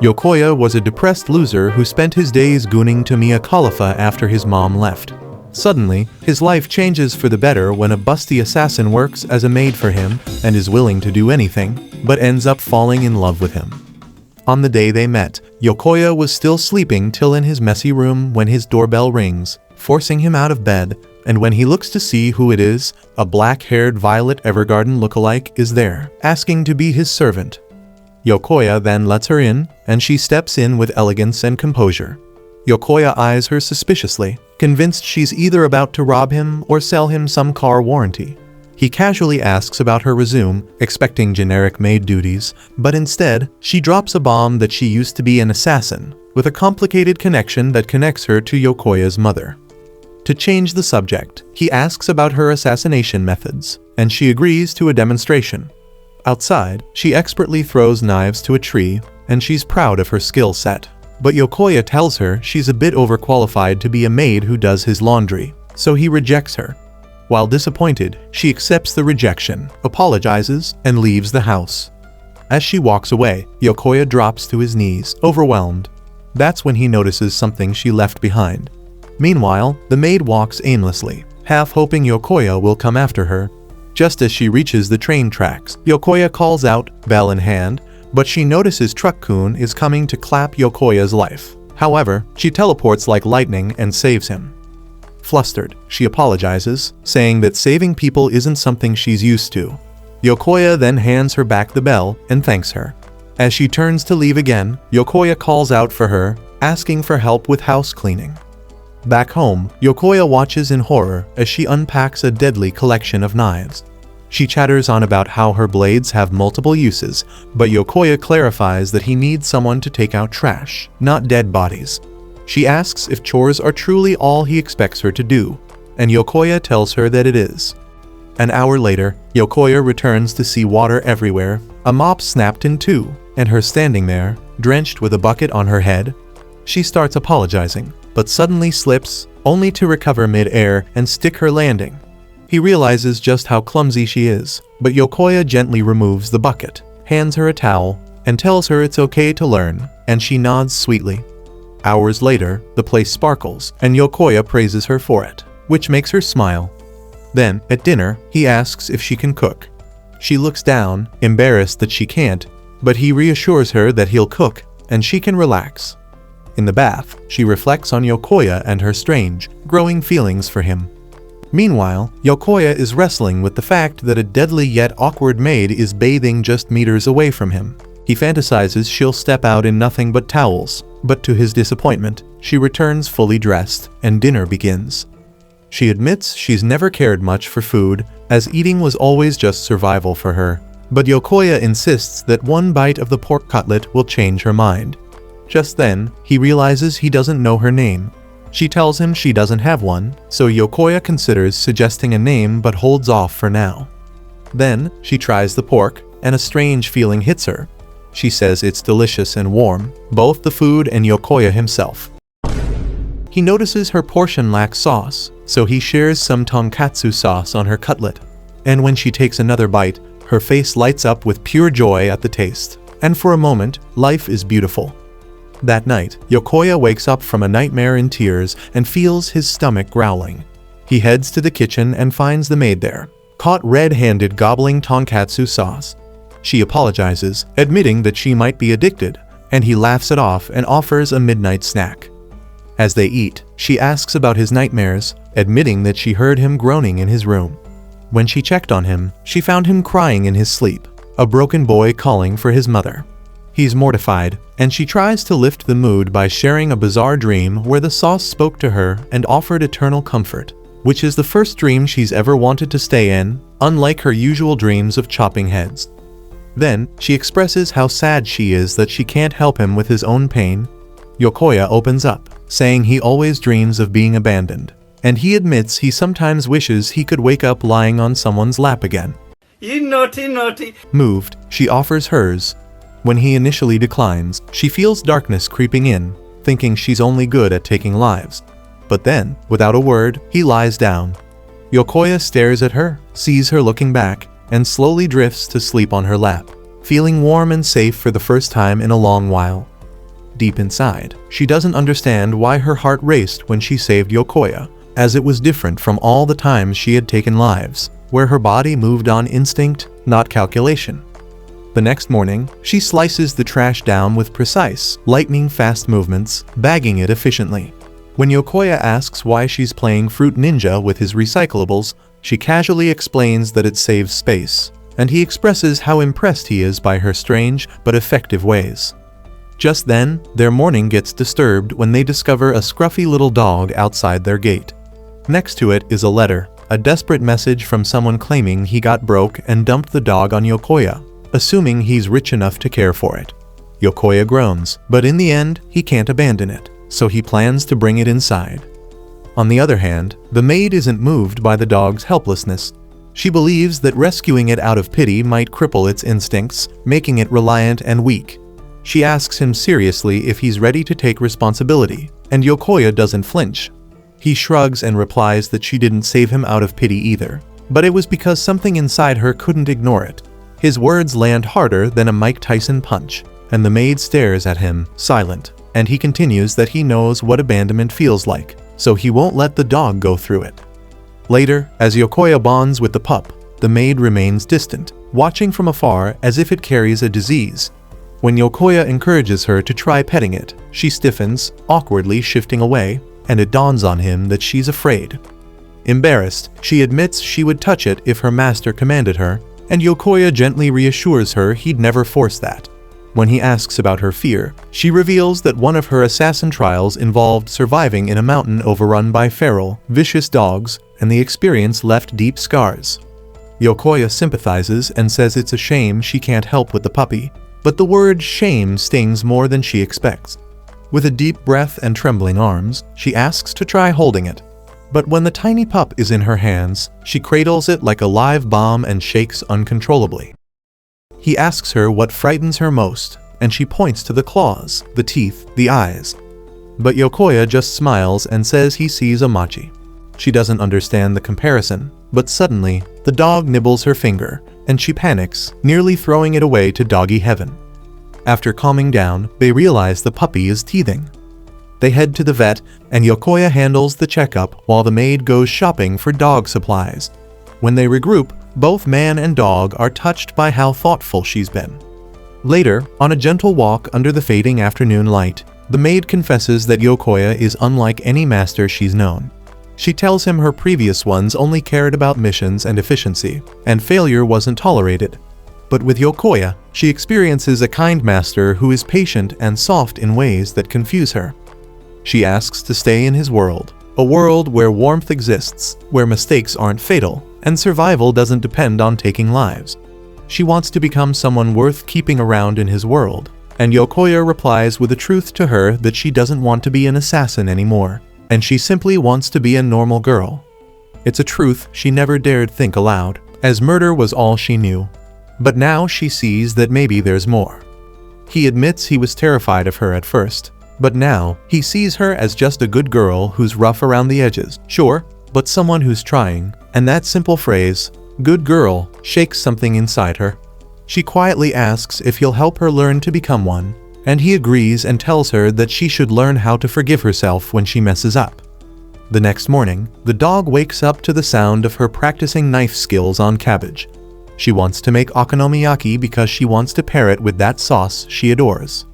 Yokoya was a depressed loser who spent his days gooning to Mia Khalifa after his mom left. Suddenly, his life changes for the better when a busty assassin works as a maid for him and is willing to do anything, but ends up falling in love with him. On the day they met, Yokoya was still sleeping till in his messy room when his doorbell rings, forcing him out of bed, and when he looks to see who it is, a black-haired Violet Evergarden lookalike is there, asking to be his servant. Yokoya then lets her in, and she steps in with elegance and composure. Yokoya eyes her suspiciously, convinced she's either about to rob him or sell him some car warranty. He casually asks about her resume, expecting generic maid duties, but instead, she drops a bomb that she used to be an assassin, with a complicated connection that connects her to Yokoya's mother. To change the subject, he asks about her assassination methods, and she agrees to a demonstration. Outside, she expertly throws knives to a tree, and she's proud of her skill set. But Yokoya tells her she's a bit overqualified to be a maid who does his laundry, so he rejects her. While disappointed, she accepts the rejection, apologizes, and leaves the house. As she walks away, Yokoya drops to his knees, overwhelmed. That's when he notices something she left behind. Meanwhile, the maid walks aimlessly, half hoping Yokoya will come after her. Just as she reaches the train tracks, Yokoya calls out, bell in hand, but she notices Truck-kun is coming to clap Yokoya's life. However, she teleports like lightning and saves him. Flustered, she apologizes, saying that saving people isn't something she's used to. Yokoya then hands her back the bell and thanks her. As she turns to leave again, Yokoya calls out for her, asking for help with house cleaning. Back home, Yokoya watches in horror as she unpacks a deadly collection of knives. She chatters on about how her blades have multiple uses, but Yokoya clarifies that he needs someone to take out trash, not dead bodies. She asks if chores are truly all he expects her to do, and Yokoya tells her that it is. An hour later, Yokoya returns to see water everywhere, a mop snapped in two, and her standing there, drenched with a bucket on her head. She starts apologizing, but suddenly slips, only to recover mid-air and stick her landing. He realizes just how clumsy she is, but Yokoya gently removes the bucket, hands her a towel, and tells her it's okay to learn, and she nods sweetly. Hours later, the place sparkles, and Yokoya praises her for it, which makes her smile. Then, at dinner, he asks if she can cook. She looks down, embarrassed that she can't, but he reassures her that he'll cook, and she can relax. In the bath, she reflects on Yokoya and her strange, growing feelings for him. Meanwhile, Yokoya is wrestling with the fact that a deadly yet awkward maid is bathing just meters away from him. He fantasizes she'll step out in nothing but towels, but to his disappointment, she returns fully dressed, and dinner begins. She admits she's never cared much for food, as eating was always just survival for her. But Yokoya insists that one bite of the pork cutlet will change her mind. Just then, he realizes he doesn't know her name. She tells him she doesn't have one, so Yokoya considers suggesting a name but holds off for now. Then, she tries the pork, and a strange feeling hits her. She says it's delicious and warm, both the food and Yokoya himself. He notices her portion lacks sauce, so he shares some tonkatsu sauce on her cutlet. And when she takes another bite, her face lights up with pure joy at the taste. And for a moment, life is beautiful. That night, Yokoya wakes up from a nightmare in tears and feels his stomach growling. He heads to the kitchen and finds the maid there, caught red-handed gobbling tonkatsu sauce. She apologizes, admitting that she might be addicted, and he laughs it off and offers a midnight snack. As they eat, she asks about his nightmares, admitting that she heard him groaning in his room. When she checked on him, she found him crying in his sleep, a broken boy calling for his mother. He's mortified, and she tries to lift the mood by sharing a bizarre dream where the sauce spoke to her and offered eternal comfort, which is the first dream she's ever wanted to stay in, unlike her usual dreams of chopping heads. Then, she expresses how sad she is that she can't help him with his own pain. Yokoya opens up, saying he always dreams of being abandoned, and he admits he sometimes wishes he could wake up lying on someone's lap again. You naughty. Moved, she offers hers. When he initially declines, she feels darkness creeping in, thinking she's only good at taking lives. But then, without a word, he lies down. Yokoya stares at her, sees her looking back, and slowly drifts to sleep on her lap, feeling warm and safe for the first time in a long while. deep inside, she doesn't understand why her heart raced when she saved Yokoya, as it was different from all the times she had taken lives, where her body moved on instinct, not calculation. The next morning, she slices the trash down with precise, lightning-fast movements, bagging it efficiently. When Yokoya asks why she's playing Fruit Ninja with his recyclables, she casually explains that it saves space, and he expresses how impressed he is by her strange but effective ways. Just then, their morning gets disturbed when they discover a scruffy little dog outside their gate. Next to it is a letter, a desperate message from someone claiming he got broke and dumped the dog on Yokoya, assuming he's rich enough to care for it. Yokoya groans, but in the end, he can't abandon it, so he plans to bring it inside. On the other hand, the maid isn't moved by the dog's helplessness. She believes that rescuing it out of pity might cripple its instincts, making it reliant and weak. She asks him seriously if he's ready to take responsibility, and Yokoya doesn't flinch. He shrugs and replies that she didn't save him out of pity either, but it was because something inside her couldn't ignore it. His words land harder than a Mike Tyson punch, and the maid stares at him, silent, and he continues that he knows what abandonment feels like, so he won't let the dog go through it. Later, as Yokoya bonds with the pup, the maid remains distant, watching from afar as if it carries a disease. When Yokoya encourages her to try petting it, she stiffens, awkwardly shifting away, and it dawns on him that she's afraid. Embarrassed, she admits she would touch it if her master commanded her, and Yokoya gently reassures her he'd never force that. When he asks about her fear, she reveals that one of her assassin trials involved surviving in a mountain overrun by feral, vicious dogs, and the experience left deep scars. Yokoya sympathizes and says it's a shame she can't help with the puppy, but the word shame stings more than she expects. With a deep breath and trembling arms, she asks to try holding it. But when the tiny pup is in her hands, she cradles it like a live bomb and shakes uncontrollably. He asks her what frightens her most, and she points to the claws, the teeth, the eyes. But Yokoya just smiles and says he sees a machi. She doesn't understand the comparison, but suddenly, the dog nibbles her finger, and she panics, nearly throwing it away to doggy heaven. After calming down, they realize the puppy is teething. They head to the vet, and Yokoya handles the checkup while the maid goes shopping for dog supplies. When they regroup, both man and dog are touched by how thoughtful she's been. Later, on a gentle walk under the fading afternoon light, the maid confesses that Yokoya is unlike any master she's known. She tells him her previous ones only cared about missions and efficiency, and failure wasn't tolerated. But with Yokoya, she experiences a kind master who is patient and soft in ways that confuse her. She asks to stay in his world, a world where warmth exists, where mistakes aren't fatal, and survival doesn't depend on taking lives. She wants to become someone worth keeping around in his world, and Yokoya replies with the truth to her that she doesn't want to be an assassin anymore, and she simply wants to be a normal girl. It's a truth she never dared think aloud, as murder was all she knew. But now she sees that maybe there's more. He admits he was terrified of her at first, but now he sees her as just a good girl who's rough around the edges, sure, but someone who's trying, and that simple phrase, "good girl," shakes something inside her. She quietly asks if he'll help her learn to become one, and he agrees and tells her that she should learn how to forgive herself when she messes up. The next morning, the dog wakes up to the sound of her practicing knife skills on cabbage. She wants to make okonomiyaki because she wants to pair it with that sauce she adores.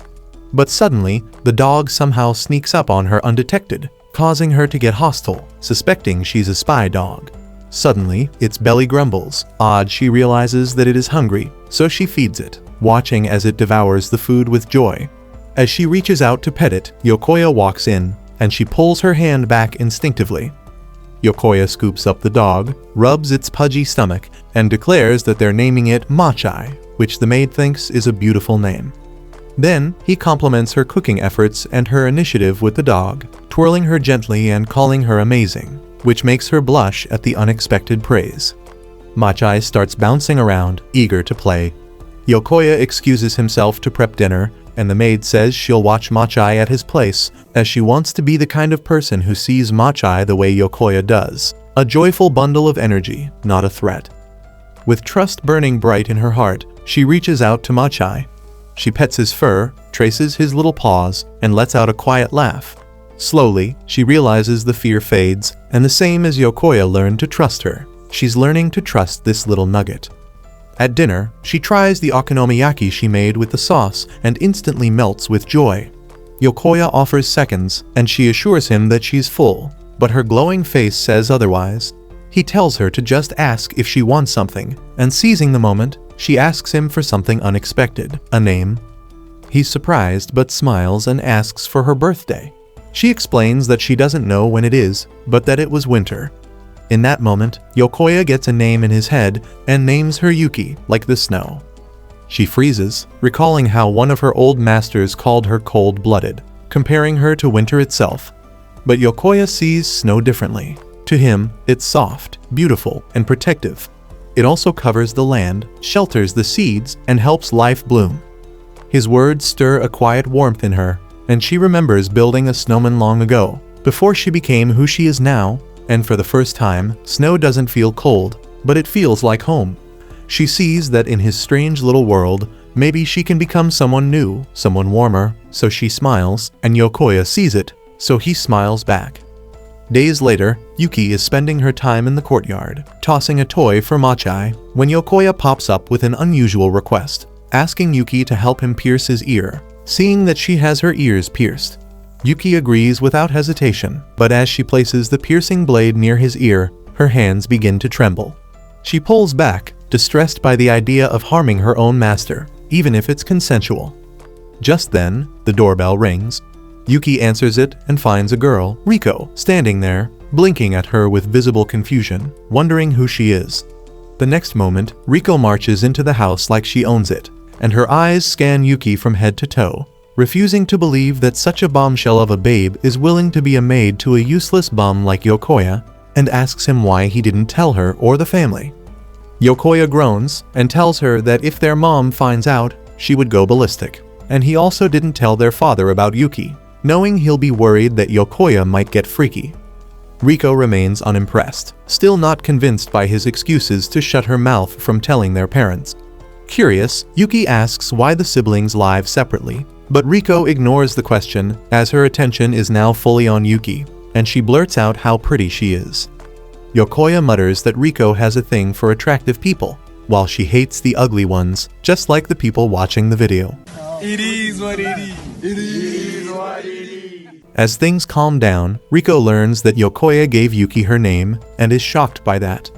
But suddenly, the dog somehow sneaks up on her undetected, causing her to get hostile, suspecting she's a spy dog. Suddenly, its belly grumbles. Odd, she realizes that it is hungry, so she feeds it, watching as it devours the food with joy. As she reaches out to pet it, Yokoya walks in, and she pulls her hand back instinctively. Yokoya scoops up the dog, rubs its pudgy stomach, and declares that they're naming it Machai, which the maid thinks is a beautiful name. Then, he compliments her cooking efforts and her initiative with the dog, twirling her gently and calling her amazing, which makes her blush at the unexpected praise. Machai starts bouncing around, eager to play. Yokoya excuses himself to prep dinner, and the maid says she'll watch Machai at his place, as she wants to be the kind of person who sees Machai the way Yokoya does, a joyful bundle of energy, not a threat. With trust burning bright in her heart, she reaches out to Machai. She pets his fur, traces his little paws, and lets out a quiet laugh. Slowly, she realizes the fear fades, and the same as Yokoya learned to trust her, she's learning to trust this little nugget. At dinner, she tries the okonomiyaki she made with the sauce and instantly melts with joy. Yokoya offers seconds, and she assures him that she's full, but her glowing face says otherwise. He tells her to just ask if she wants something, and seizing the moment, she asks him for something unexpected, a name. He's surprised but smiles and asks for her birthday. She explains that she doesn't know when it is, but that it was winter. In that moment, Yokoya gets a name in his head and names her Yuki, like the snow. She freezes, recalling how one of her old masters called her cold-blooded, comparing her to winter itself. But Yokoya sees snow differently. To him, it's soft, beautiful, and protective. It also covers the land, shelters the seeds, and helps life bloom. His words stir a quiet warmth in her, and she remembers building a snowman long ago, before she became who she is now, and for the first time, snow doesn't feel cold, but it feels like home. She sees that in his strange little world, maybe she can become someone new, someone warmer, so she smiles, and Yokoya sees it, so he smiles back. Days later, Yuki is spending her time in the courtyard, tossing a toy for Machai, when Yokoya pops up with an unusual request, asking Yuki to help him pierce his ear, seeing that she has her ears pierced. Yuki agrees without hesitation, but as she places the piercing blade near his ear, her hands begin to tremble. She pulls back, distressed by the idea of harming her own master, even if it's consensual. Just then, the doorbell rings. Yuki answers it and finds a girl, Riko, standing there, blinking at her with visible confusion, wondering who she is. The next moment, Riko marches into the house like she owns it, and her eyes scan Yuki from head to toe, refusing to believe that such a bombshell of a babe is willing to be a maid to a useless bum like Yokoya, and asks him why he didn't tell her or the family. Yokoya groans and tells her that if their mom finds out, she would go ballistic, and he also didn't tell their father about Yuki, knowing he'll be worried that Yokoya might get freaky. Riko remains unimpressed, still not convinced by his excuses to shut her mouth from telling their parents. Curious, Yuki asks why the siblings live separately, but Riko ignores the question as her attention is now fully on Yuki, and she blurts out how pretty she is. Yokoya mutters that Riko has a thing for attractive people, while she hates the ugly ones, just like the people watching the video. It is what it is. It is what it is. As things calm down, Riko learns that Yokoya gave Yuki her name and is shocked by that.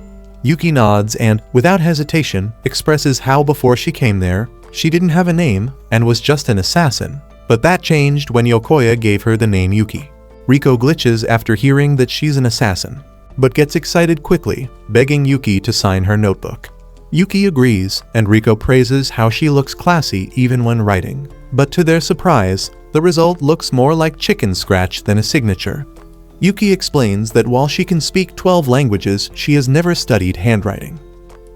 Yuki nods and, without hesitation, expresses how before she came there, she didn't have a name and was just an assassin, but that changed when Yokoya gave her the name Yuki. Riko glitches after hearing that she's an assassin, but gets excited quickly, begging Yuki to sign her notebook. Yuki agrees, and Riko praises how she looks classy even when writing, but to their surprise, the result looks more like chicken scratch than a signature. Yuki explains that while she can speak 12 languages, she has never studied handwriting.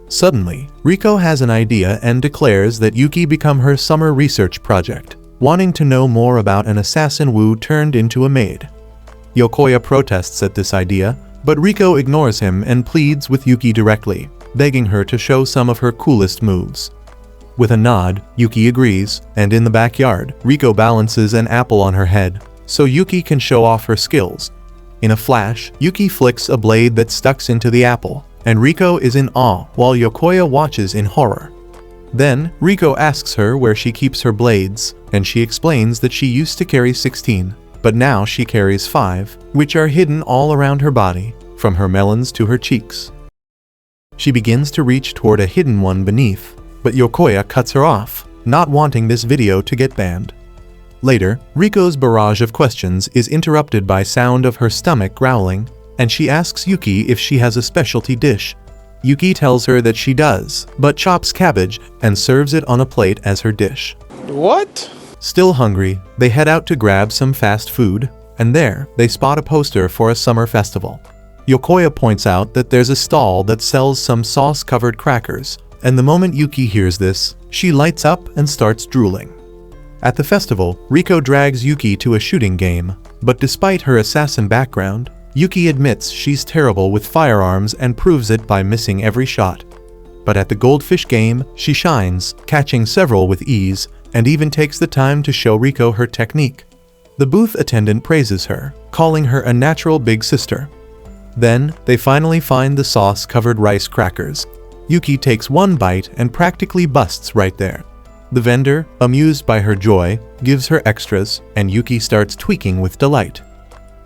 Suddenly, Riko has an idea and declares that Yuki become her summer research project, wanting to know more about an assassin Wu turned into a maid. Yokoya protests at this idea, but Riko ignores him and pleads with Yuki directly, begging her to show some of her coolest moves. With a nod, Yuki agrees, and in the backyard, Riko balances an apple on her head, so Yuki can show off her skills. In a flash, Yuki flicks a blade that stucks into the apple, and Riko is in awe while Yokoya watches in horror. Then, Riko asks her where she keeps her blades, and she explains that she used to carry 16, but now she carries 5, which are hidden all around her body, from her melons to her cheeks. She begins to reach toward a hidden one beneath, but Yokoya cuts her off, not wanting this video to get banned. Later, Riko's barrage of questions is interrupted by sound of her stomach growling, and she asks Yuki if she has a specialty dish. Yuki tells her that she does, but chops cabbage and serves it on a plate as her dish. What? Still hungry, they head out to grab some fast food, and there, they spot a poster for a summer festival. Yokoya points out that there's a stall that sells some sauce-covered crackers, and the moment Yuki hears this, she lights up and starts drooling. At the festival, Riko drags Yuki to a shooting game, but despite her assassin background, Yuki admits she's terrible with firearms and proves it by missing every shot. But at the goldfish game, she shines, catching several with ease, and even takes the time to show Riko her technique. The booth attendant praises her, calling her a natural big sister. Then, they finally find the sauce-covered rice crackers. Yuki takes one bite and practically busts right there. The vendor, amused by her joy, gives her extras, and Yuki starts tweaking with delight.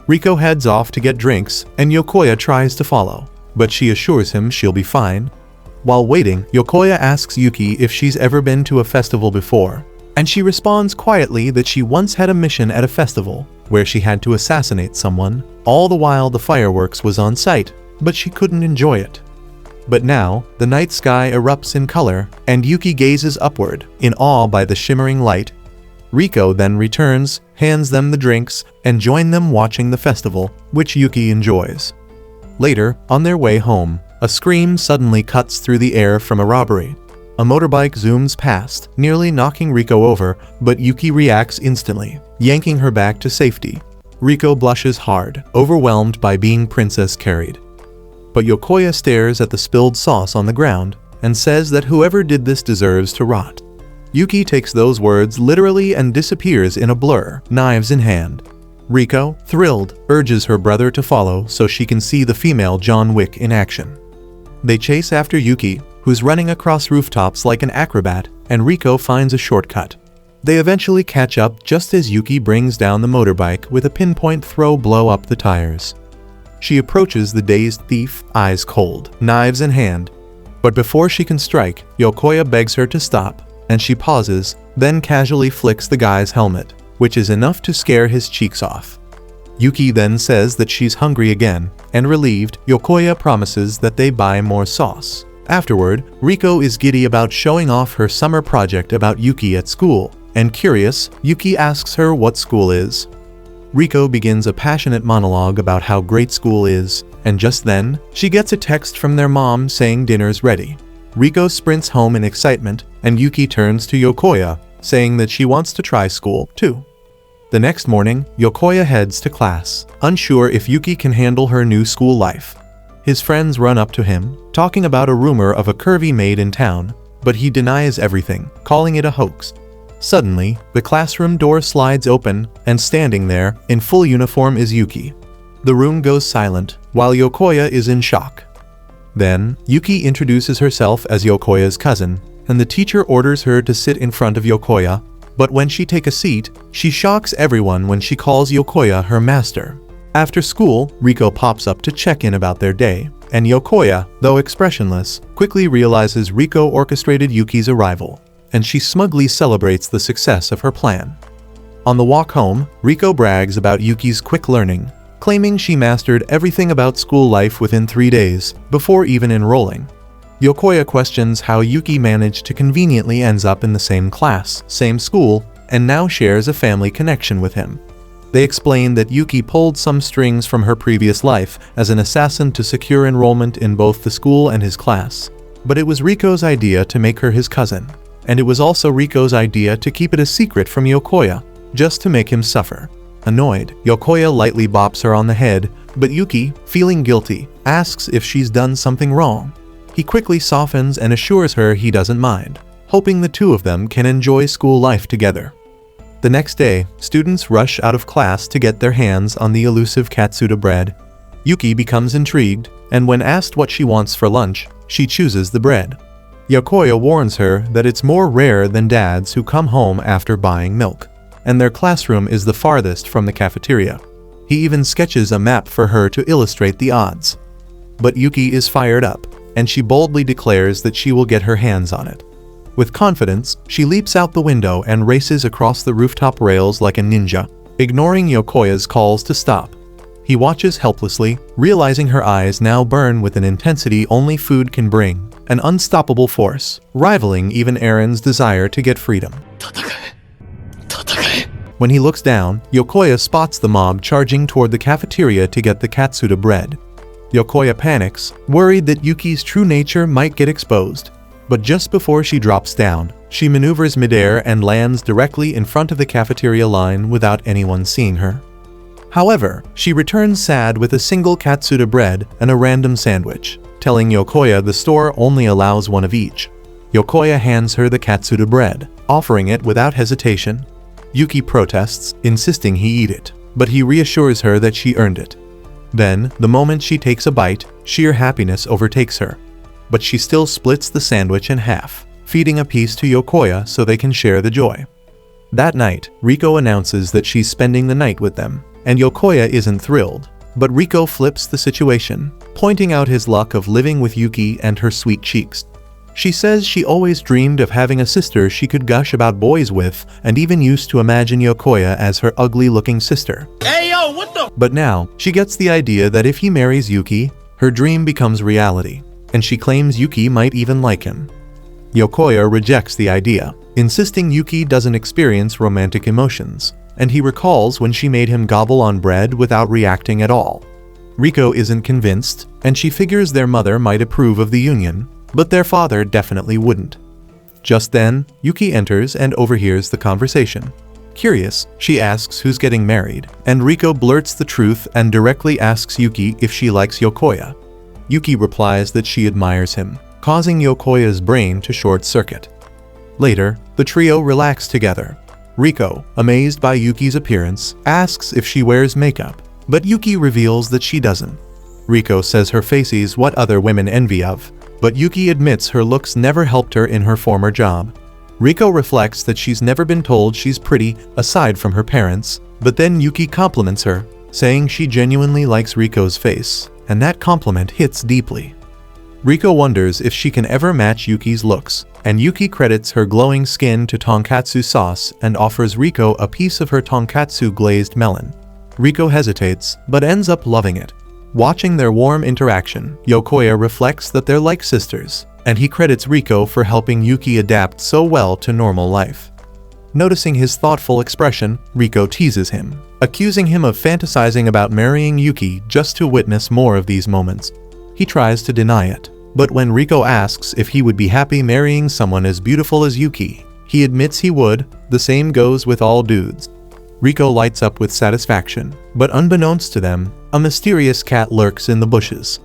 Riko heads off to get drinks, and Yokoya tries to follow, but she assures him she'll be fine. While waiting, Yokoya asks Yuki if she's ever been to a festival before, and she responds quietly that she once had a mission at a festival where she had to assassinate someone, all the while the fireworks was on site, but she couldn't enjoy it. But now, the night sky erupts in color, and Yuki gazes upward, in awe by the shimmering light. Riko then returns, hands them the drinks, and join them watching the festival, which Yuki enjoys. Later, on their way home, a scream suddenly cuts through the air from a robbery. A motorbike zooms past, nearly knocking Riko over, but Yuki reacts instantly, yanking her back to safety. Riko blushes hard, overwhelmed by being princess carried. But Yokoya stares at the spilled sauce on the ground and says that whoever did this deserves to rot. Yuki takes those words literally and disappears in a blur, knives in hand. Riko, thrilled, urges her brother to follow so she can see the female John Wick in action. They chase after Yuki, who's running across rooftops like an acrobat, and Riko finds a shortcut. They eventually catch up just as Yuki brings down the motorbike with a pinpoint throw blow up the tires. She approaches the dazed thief, eyes cold, knives in hand. But before she can strike, Yokoya begs her to stop, and she pauses, then casually flicks the guy's helmet, which is enough to scare his cheeks off. Yuki then says that she's hungry again, and relieved, Yokoya promises that they buy more sauce. Afterward, Riko is giddy about showing off her summer project about Yuki at school, and curious, Yuki asks her what school is. Riko begins a passionate monologue about how great school is, and just then, she gets a text from their mom saying dinner's ready. Riko sprints home in excitement, and Yuki turns to Yokoya, saying that she wants to try school, too. The next morning, Yokoya heads to class, unsure if Yuki can handle her new school life. His friends run up to him, talking about a rumor of a curvy maid in town, but he denies everything, calling it a hoax. Suddenly, the classroom door slides open, and standing there, in full uniform is Yuki. The room goes silent, while Yokoya is in shock. Then, Yuki introduces herself as Yokoya's cousin, and the teacher orders her to sit in front of Yokoya, but when she takes a seat, she shocks everyone when she calls Yokoya her master. After school, Riko pops up to check in about their day, and Yokoya, though expressionless, quickly realizes Riko orchestrated Yuki's arrival, and she smugly celebrates the success of her plan. On the walk home, Riko brags about Yuki's quick learning, claiming she mastered everything about school life within 3 days, before even enrolling. Yokoya questions how Yuki managed to conveniently ends up in the same class, same school, and now shares a family connection with him. They explain that Yuki pulled some strings from her previous life as an assassin to secure enrollment in both the school and his class. But it was Riko's idea to make her his cousin, and it was also Riko's idea to keep it a secret from Yokoya, just to make him suffer. Annoyed, Yokoya lightly bops her on the head, but Yuki, feeling guilty, asks if she's done something wrong. He quickly softens and assures her he doesn't mind, hoping the two of them can enjoy school life together. The next day, students rush out of class to get their hands on the elusive Katsuta bread. Yuki becomes intrigued, and when asked what she wants for lunch, she chooses the bread. Yokoya warns her that it's more rare than dads who come home after buying milk, and their classroom is the farthest from the cafeteria. He even sketches a map for her to illustrate the odds. But Yuki is fired up, and she boldly declares that she will get her hands on it. With confidence, she leaps out the window and races across the rooftop rails like a ninja, ignoring Yokoya's calls to stop. He watches helplessly, realizing her eyes now burn with an intensity only food can bring, an unstoppable force, rivaling even Aaron's desire to get freedom. When he looks down, Yokoya spots the mob charging toward the cafeteria to get the Katsuta bread. Yokoya panics, worried that Yuki's true nature might get exposed. But just before she drops down, she maneuvers midair and lands directly in front of the cafeteria line without anyone seeing her. However, she returns sad with a single Katsuta bread and a random sandwich, telling Yokoya the store only allows one of each. Yokoya hands her the Katsuta bread, offering it without hesitation. Yuki protests, insisting he eat it, but he reassures her that she earned it. Then, the moment she takes a bite, sheer happiness overtakes her. But she still splits the sandwich in half, feeding a piece to Yokoya so they can share the joy. That night, Riko announces that she's spending the night with them, and Yokoya isn't thrilled. But Riko flips the situation, pointing out his luck of living with Yuki and her sweet cheeks. She says she always dreamed of having a sister she could gush about boys with, and even used to imagine Yokoya as her ugly-looking sister. Hey yo, what the? But now, she gets the idea that if he marries Yuki, her dream becomes reality, and she claims Yuki might even like him. Yokoya rejects the idea, insisting Yuki doesn't experience romantic emotions, and he recalls when she made him gobble on bread without reacting at all. Riko isn't convinced, and she figures their mother might approve of the union, but their father definitely wouldn't. Just then, Yuki enters and overhears the conversation. Curious, she asks who's getting married, and Riko blurts the truth and directly asks Yuki if she likes Yokoya. Yuki replies that she admires him, causing Yokoya's brain to short-circuit. Later, the trio relax together. Riko, amazed by Yuki's appearance, asks if she wears makeup, but Yuki reveals that she doesn't. Riko says her face is what other women envy of, but Yuki admits her looks never helped her in her former job. Riko reflects that she's never been told she's pretty aside from her parents, but then Yuki compliments her, saying she genuinely likes Riko's face, and that compliment hits deeply. Riko wonders if she can ever match Yuki's looks, and Yuki credits her glowing skin to tonkatsu sauce and offers Riko a piece of her tonkatsu glazed melon. Riko hesitates, but ends up loving it. Watching their warm interaction, Yokoya reflects that they're like sisters, and he credits Riko for helping Yuki adapt so well to normal life. Noticing his thoughtful expression, Riko teases him, accusing him of fantasizing about marrying Yuki just to witness more of these moments. He tries to deny it, but when Riko asks if he would be happy marrying someone as beautiful as Yuki, he admits he would. The same goes with all dudes. Riko lights up with satisfaction, but unbeknownst to them, a mysterious cat lurks in the bushes.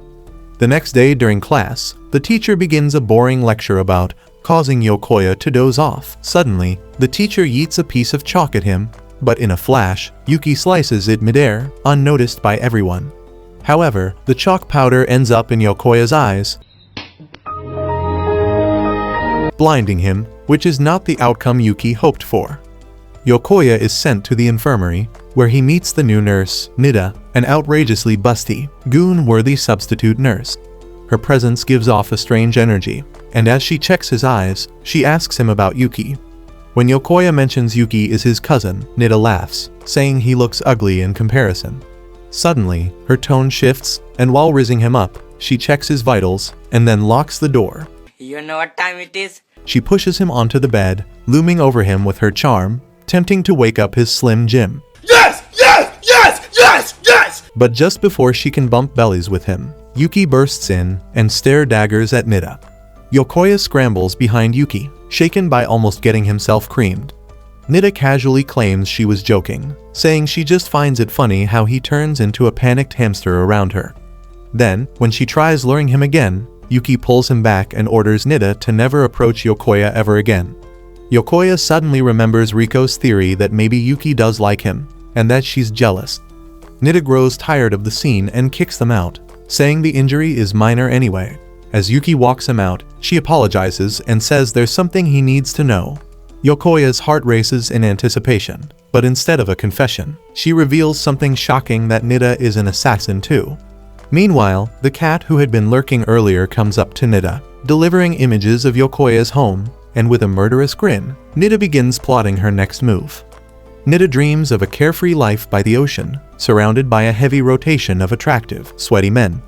The next day during class, the teacher begins a boring lecture about causing Yokoya to doze off. Suddenly, the teacher yeets a piece of chalk at him, but in a flash, Yuki slices it midair, unnoticed by everyone. However, the chalk powder ends up in Yokoya's eyes, blinding him, which is not the outcome Yuki hoped for. Yokoya is sent to the infirmary, where he meets the new nurse, Nida, an outrageously busty, goon-worthy substitute nurse. Her presence gives off a strange energy, and as she checks his eyes, she asks him about Yuki. When Yokoya mentions Yuki is his cousin, Nida laughs, saying he looks ugly in comparison. Suddenly, her tone shifts, and while rizzing him up, she checks his vitals, and then locks the door. You know what time it is? She pushes him onto the bed, looming over him with her charm, tempting to wake up his slim Jim. Yes! Yes! Yes! Yes! Yes! But just before she can bump bellies with him, Yuki bursts in and stare daggers at Nida. Yokoya scrambles behind Yuki, shaken by almost getting himself creamed. Nida casually claims she was joking, saying she just finds it funny how he turns into a panicked hamster around her. Then, when she tries luring him again, Yuki pulls him back and orders Nida to never approach Yokoya ever again. Yokoya suddenly remembers Riko's theory that maybe Yuki does like him, and that she's jealous. Nida grows tired of the scene and kicks them out, saying the injury is minor anyway. As Yuki walks him out, she apologizes and says there's something he needs to know. Yokoya's heart races in anticipation, but instead of a confession, she reveals something shocking, that Nida is an assassin too. Meanwhile, the cat who had been lurking earlier comes up to Nida, delivering images of Yokoya's home, and with a murderous grin, Nida begins plotting her next move. Nida dreams of a carefree life by the ocean, surrounded by a heavy rotation of attractive, sweaty men.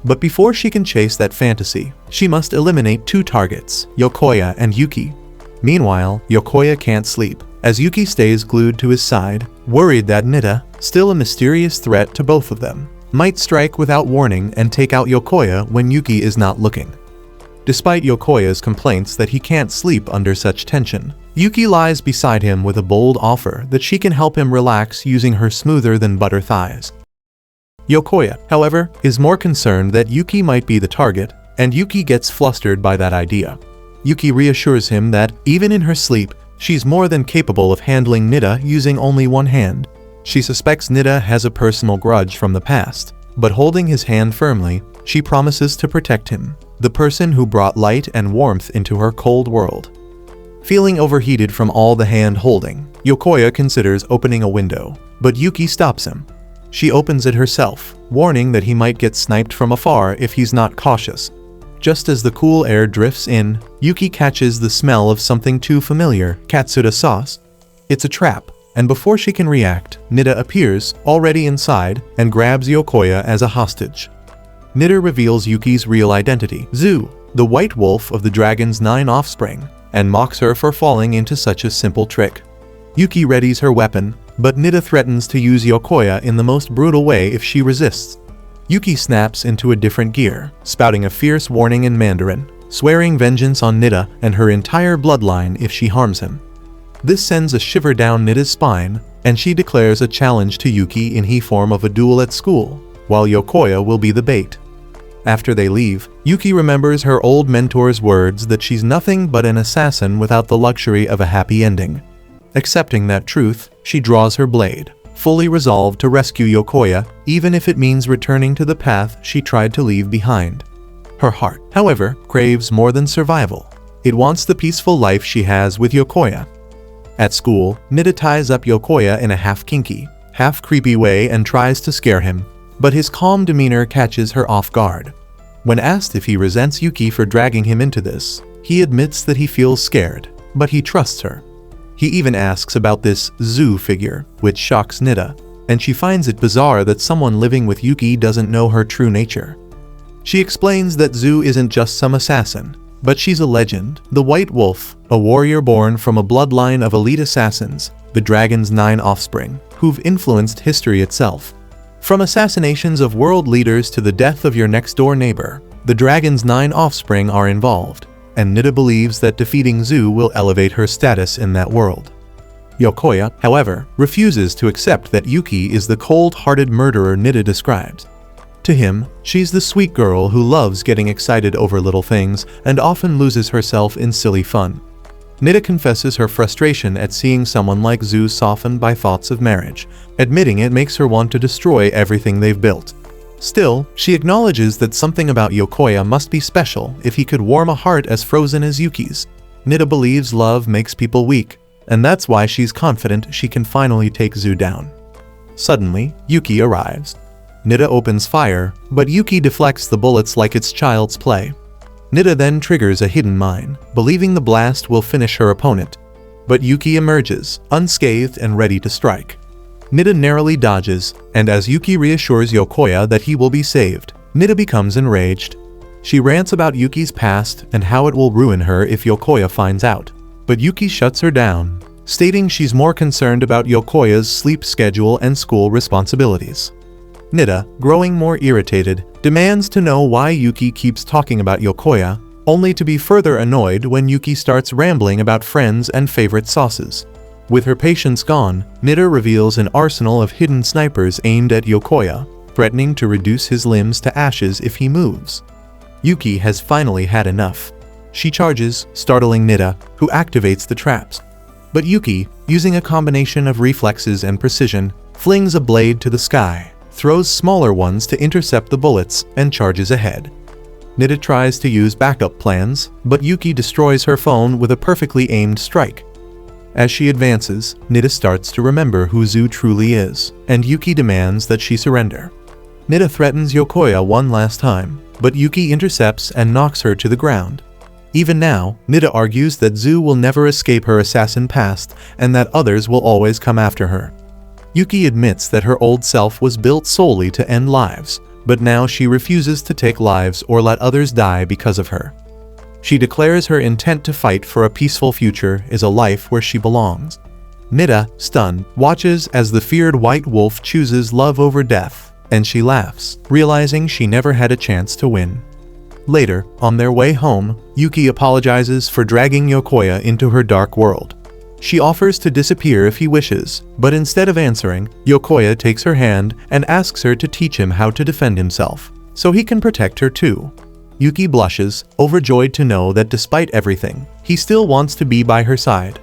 But before she can chase that fantasy, she must eliminate two targets, Yokoya and Yuki. Meanwhile, Yokoya can't sleep, as Yuki stays glued to his side, worried that Nida, still a mysterious threat to both of them, might strike without warning and take out Yokoya when Yuki is not looking. Despite Yokoya's complaints that he can't sleep under such tension, Yuki lies beside him with a bold offer that she can help him relax using her smoother-than-butter thighs. Yokoya, however, is more concerned that Yuki might be the target, and Yuki gets flustered by that idea. Yuki reassures him that, even in her sleep, She's more than capable of handling Nida using only one hand. She suspects Nida has a personal grudge from the past, but holding his hand firmly, she promises to protect him, the person who brought light and warmth into her cold world. Feeling overheated from all the hand-holding, Yokoya considers opening a window, but Yuki stops him. She opens it herself, warning that he might get sniped from afar if he's not cautious. Just as the cool air drifts in, Yuki catches the smell of something too familiar, katsuta sauce. It's a trap, and before she can react, Nida appears, already inside, and grabs Yokoya as a hostage. Nida reveals Yuki's real identity, Zu, the white wolf of the dragon's 9 offspring, and mocks her for falling into such a simple trick. Yuki readies her weapon, but Nida threatens to use Yokoya in the most brutal way if she resists. Yuki snaps into a different gear, spouting a fierce warning in Mandarin, swearing vengeance on Nida and her entire bloodline if she harms him. This sends a shiver down Nida's spine, and she declares a challenge to Yuki in the form of a duel at school, while Yokoya will be the bait. After they leave, Yuki remembers her old mentor's words that she's nothing but an assassin without the luxury of a happy ending. Accepting that truth, she draws her blade, fully resolved to rescue Yokoya, even if it means returning to the path she tried to leave behind. Her heart, however, craves more than survival. It wants the peaceful life she has with Yokoya. At school, Nida ties up Yokoya in a half-kinky, half-creepy way and tries to scare him, but his calm demeanor catches her off guard. When asked if he resents Yuki for dragging him into this, he admits that he feels scared, but he trusts her. He even asks about this Zu figure, which shocks Nida, and she finds it bizarre that someone living with Yuki doesn't know her true nature. She explains that Zu isn't just some assassin, but she's a legend, the White Wolf, a warrior born from a bloodline of elite assassins, the dragon's 9 offspring, who've influenced history itself. From assassinations of world leaders to the death of your next-door neighbor, the dragon's 9 offspring are involved, and Nida believes that defeating Zu will elevate her status in that world. Yokoya, however, refuses to accept that Yuki is the cold-hearted murderer Nida describes. To him, she's the sweet girl who loves getting excited over little things and often loses herself in silly fun. Nida confesses her frustration at seeing someone like Zu softened by thoughts of marriage, admitting it makes her want to destroy everything they've built. Still, she acknowledges that something about Yokoya must be special if he could warm a heart as frozen as Yuki's. Nida believes love makes people weak, and that's why she's confident she can finally take Zu down. Suddenly, Yuki arrives. Nida opens fire, but Yuki deflects the bullets like it's child's play. Nida then triggers a hidden mine, believing the blast will finish her opponent. But Yuki emerges, unscathed and ready to strike. Nida narrowly dodges, and as Yuki reassures Yokoya that he will be saved, Nida becomes enraged. She rants about Yuki's past and how it will ruin her if Yokoya finds out. But Yuki shuts her down, stating she's more concerned about Yokoya's sleep schedule and school responsibilities. Nida, growing more irritated, demands to know why Yuki keeps talking about Yokoya, only to be further annoyed when Yuki starts rambling about friends and favorite sauces. With her patience gone, Nida reveals an arsenal of hidden snipers aimed at Yokoya, threatening to reduce his limbs to ashes if he moves. Yuki has finally had enough. She charges, startling Nida, who activates the traps. But Yuki, using a combination of reflexes and precision, flings a blade to the sky, throws smaller ones to intercept the bullets, and charges ahead. Nida tries to use backup plans, but Yuki destroys her phone with a perfectly aimed strike. As she advances, Nida starts to remember who Zu truly is, and Yuki demands that she surrender. Nida threatens Yokoya one last time, but Yuki intercepts and knocks her to the ground. Even now, Nida argues that Zu will never escape her assassin past and that others will always come after her. Yuki admits that her old self was built solely to end lives, but now she refuses to take lives or let others die because of her. She declares her intent to fight for a peaceful future is a life where she belongs. Nida, stunned, watches as the feared white wolf chooses love over death, and she laughs, realizing she never had a chance to win. Later, on their way home, Yuki apologizes for dragging Yokoya into her dark world. She offers to disappear if he wishes, but instead of answering, Yokoya takes her hand and asks her to teach him how to defend himself, so he can protect her too. Yuki blushes, overjoyed to know that despite everything, he still wants to be by her side.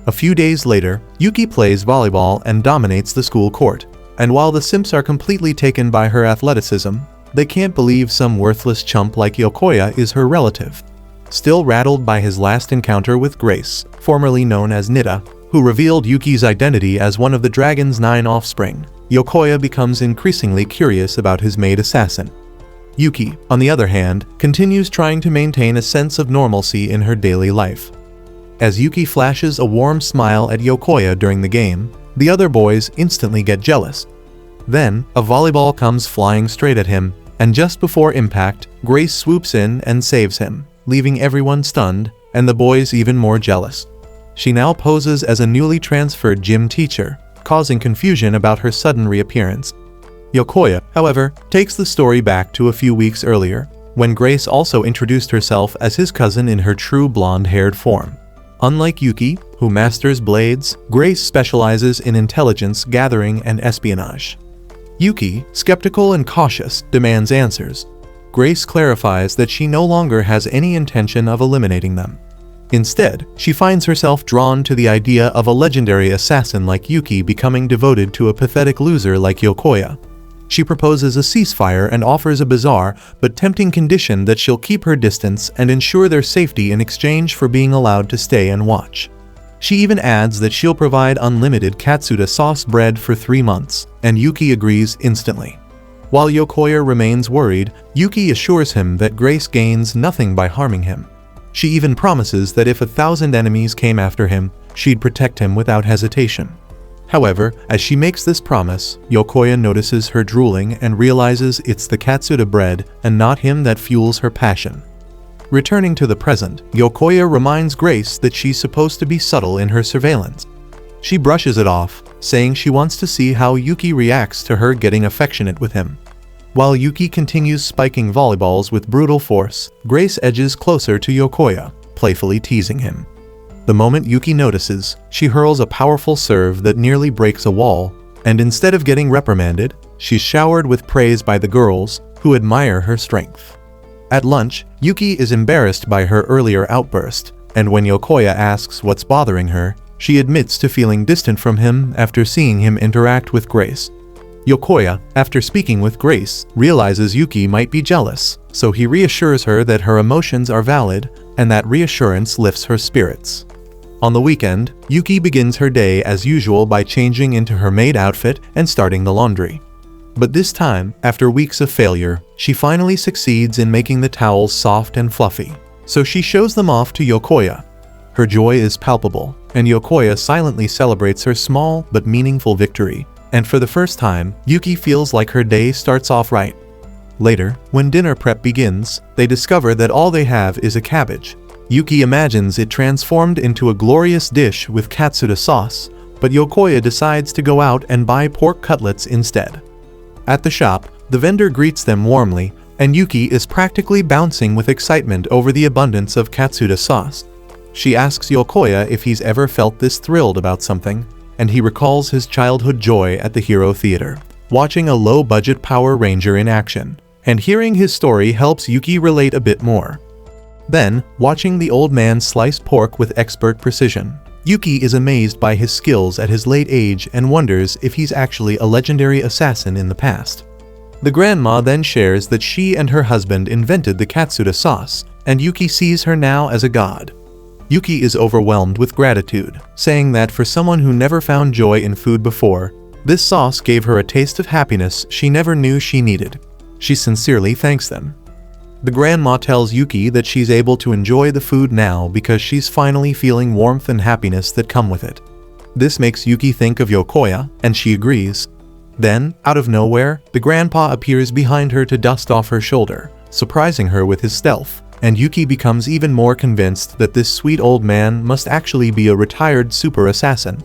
A few days later, Yuki plays volleyball and dominates the school court. And while the simps are completely taken by her athleticism, they can't believe some worthless chump like Yokoya is her relative. Still rattled by his last encounter with Grace, formerly known as Nita, who revealed Yuki's identity as one of the dragon's 9 offspring, Yokoya becomes increasingly curious about his maid assassin. Yuki, on the other hand, continues trying to maintain a sense of normalcy in her daily life. As Yuki flashes a warm smile at Yokoya during the game, the other boys instantly get jealous. Then, a volleyball comes flying straight at him, and just before impact, Grace swoops in and saves him, leaving everyone stunned, and the boys even more jealous. She now poses as a newly transferred gym teacher, causing confusion about her sudden reappearance. Yokoya, however, takes the story back to a few weeks earlier, when Grace also introduced herself as his cousin in her true blonde-haired form. Unlike Yuki, who masters blades, Grace specializes in intelligence gathering and espionage. Yuki, skeptical and cautious, demands answers. Grace clarifies that she no longer has any intention of eliminating them. Instead, she finds herself drawn to the idea of a legendary assassin like Yuki becoming devoted to a pathetic loser like Yokoya. She proposes a ceasefire and offers a bizarre but tempting condition that she'll keep her distance and ensure their safety in exchange for being allowed to stay and watch. She even adds that she'll provide unlimited Katsuda sauce bread for 3 months, and Yuki agrees instantly. While Yokoya remains worried, Yuki assures him that Grace gains nothing by harming him. She even promises that if 1,000 enemies came after him, she'd protect him without hesitation. However, as she makes this promise, Yokoya notices her drooling and realizes it's the Katsuda bread and not him that fuels her passion. Returning to the present, Yokoya reminds Grace that she's supposed to be subtle in her surveillance. She brushes it off, saying she wants to see how Yuki reacts to her getting affectionate with him. While Yuki continues spiking volleyballs with brutal force, Grace edges closer to Yokoya, playfully teasing him. The moment Yuki notices, she hurls a powerful serve that nearly breaks a wall, and instead of getting reprimanded, she's showered with praise by the girls, who admire her strength. At lunch, Yuki is embarrassed by her earlier outburst, and when Yokoya asks what's bothering her, she admits to feeling distant from him after seeing him interact with Grace. Yokoya, after speaking with Grace, realizes Yuki might be jealous, so he reassures her that her emotions are valid, and that reassurance lifts her spirits. On the weekend, Yuki begins her day as usual by changing into her maid outfit and starting the laundry. But this time, after weeks of failure, she finally succeeds in making the towels soft and fluffy, so she shows them off to Yokoya. Her joy is palpable, and Yokoya silently celebrates her small but meaningful victory, and for the first time, Yuki feels like her day starts off right. Later, when dinner prep begins, they discover that all they have is a cabbage. Yuki imagines it transformed into a glorious dish with Katsuda sauce, but Yokoya decides to go out and buy pork cutlets instead. At the shop, the vendor greets them warmly, and Yuki is practically bouncing with excitement over the abundance of Katsuda sauce. She asks Yokoya if he's ever felt this thrilled about something, and he recalls his childhood joy at the Hero Theater, watching a low-budget Power Ranger in action, and hearing his story helps Yuki relate a bit more. Then, watching the old man slice pork with expert precision, Yuki is amazed by his skills at his late age and wonders if he's actually a legendary assassin in the past. The grandma then shares that she and her husband invented the Katsuda sauce, and Yuki sees her now as a god. Yuki is overwhelmed with gratitude, saying that for someone who never found joy in food before, this sauce gave her a taste of happiness she never knew she needed. She sincerely thanks them. The grandma tells Yuki that she's able to enjoy the food now because she's finally feeling warmth and happiness that come with it. This makes Yuki think of Yokoya, and she agrees. Then, out of nowhere, the grandpa appears behind her to dust off her shoulder, surprising her with his stealth, and Yuki becomes even more convinced that this sweet old man must actually be a retired super assassin.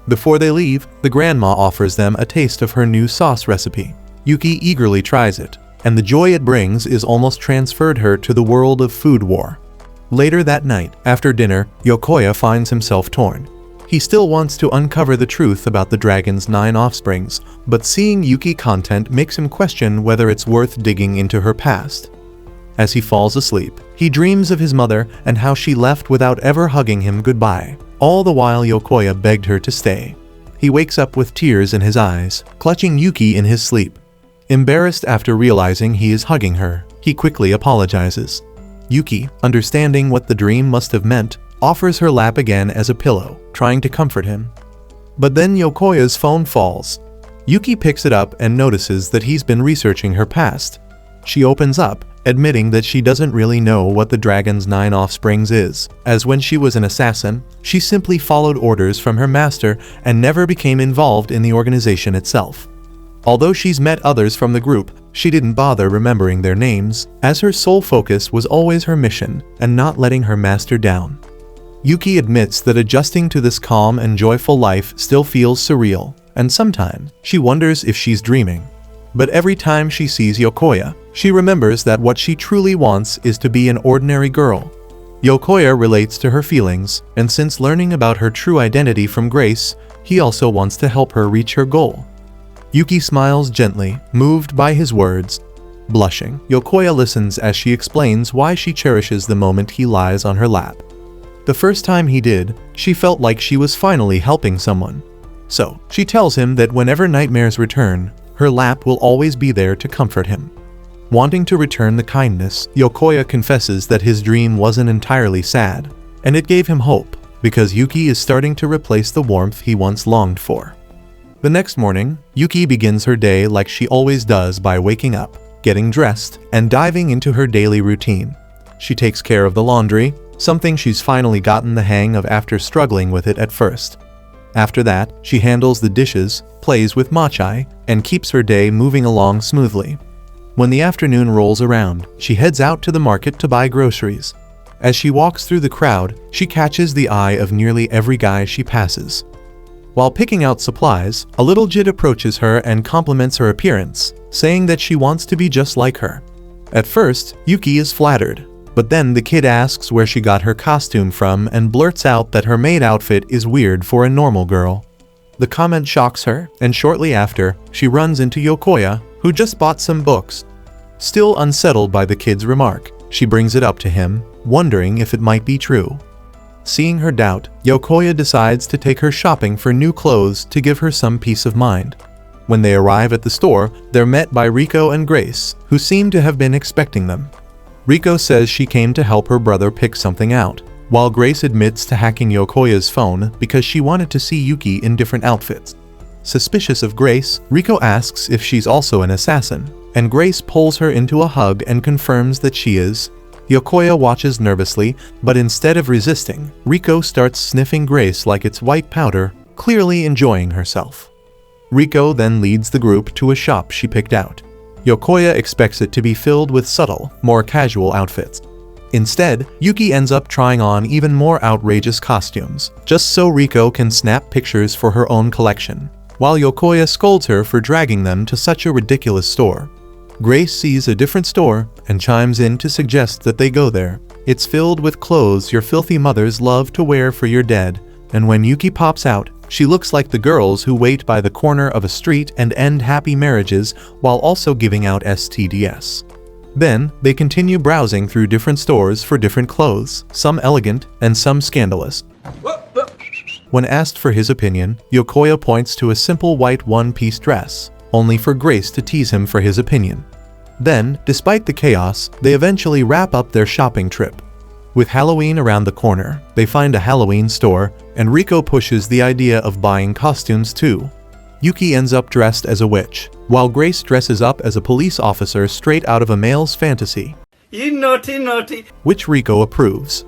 Before they leave, the grandma offers them a taste of her new sauce recipe. Yuki eagerly tries it, and the joy it brings is almost transferred her to the world of food war. Later that night, after dinner, Yokoya finds himself torn. He still wants to uncover the truth about the dragon's 9 offsprings, but seeing Yuki content makes him question whether it's worth digging into her past. As he falls asleep, he dreams of his mother and how she left without ever hugging him goodbye, All the while Yokoya begged her to stay. He wakes up with tears in his eyes, clutching Yuki in his sleep. Embarrassed after realizing he is hugging her, he quickly apologizes. Yuki, understanding what the dream must have meant, offers her lap again as a pillow, trying to comfort him. But then Yokoya's phone falls. Yuki picks it up and notices that he's been researching her past. She opens up, admitting that she doesn't really know what the Dragon's 9 Offsprings is, as when she was an assassin, she simply followed orders from her master and never became involved in the organization itself. Although she's met others from the group, she didn't bother remembering their names, as her sole focus was always her mission and not letting her master down. Yuki admits that adjusting to this calm and joyful life still feels surreal, and sometimes she wonders if she's dreaming. But every time she sees Yokoya, she remembers that what she truly wants is to be an ordinary girl. Yokoya relates to her feelings, and since learning about her true identity from Grace, he also wants to help her reach her goal. Yuki smiles gently, moved by his words. Blushing, Yokoya listens as she explains why she cherishes the moment he lies on her lap. The first time he did, she felt like she was finally helping someone. So, she tells him that whenever nightmares return, her lap will always be there to comfort him. Wanting to return the kindness, Yokoya confesses that his dream wasn't entirely sad, and it gave him hope, because Yuki is starting to replace the warmth he once longed for. The next morning, Yuki begins her day like she always does by waking up, getting dressed, and diving into her daily routine. She takes care of the laundry, something she's finally gotten the hang of after struggling with it at first. After that, she handles the dishes, plays with Machai, and keeps her day moving along smoothly. When the afternoon rolls around, she heads out to the market to buy groceries. As she walks through the crowd, she catches the eye of nearly every guy she passes. While picking out supplies, a little Jit approaches her and compliments her appearance, saying that she wants to be just like her. At first, Yuki is flattered, but then the kid asks where she got her costume from and blurts out that her maid outfit is weird for a normal girl. The comment shocks her, and shortly after, she runs into Yokoya, who just bought some books. Still unsettled by the kid's remark, she brings it up to him, wondering if it might be true. Seeing her doubt, Yokoya decides to take her shopping for new clothes to give her some peace of mind. When they arrive at the store, they're met by Riko and Grace, who seem to have been expecting them. Riko says she came to help her brother pick something out, while Grace admits to hacking Yokoya's phone because she wanted to see Yuki in different outfits. Suspicious of Grace, Riko asks if she's also an assassin, and Grace pulls her into a hug and confirms that she is. Yokoya watches nervously, but instead of resisting, Riko starts sniffing Grace like it's white powder, clearly enjoying herself. Riko then leads the group to a shop she picked out. Yokoya expects it to be filled with subtle, more casual outfits. Instead, Yuki ends up trying on even more outrageous costumes, just so Riko can snap pictures for her own collection, while Yokoya scolds her for dragging them to such a ridiculous store. Grace sees a different store and chimes in to suggest that they go there. It's filled with clothes your filthy mothers love to wear for your dead, and when Yuki pops out, she looks like the girls who wait by the corner of a street and end happy marriages while also giving out STDs. Then, they continue browsing through different stores for different clothes, some elegant and some scandalous. When asked for his opinion, Yokoya points to a simple white one-piece dress, only for Grace to tease him for his opinion. Then, despite the chaos, they eventually wrap up their shopping trip. With Halloween around the corner, they find a Halloween store, and Riko pushes the idea of buying costumes too. Yuki ends up dressed as a witch, while Grace dresses up as a police officer straight out of a male's fantasy. You naughty. Which Riko approves.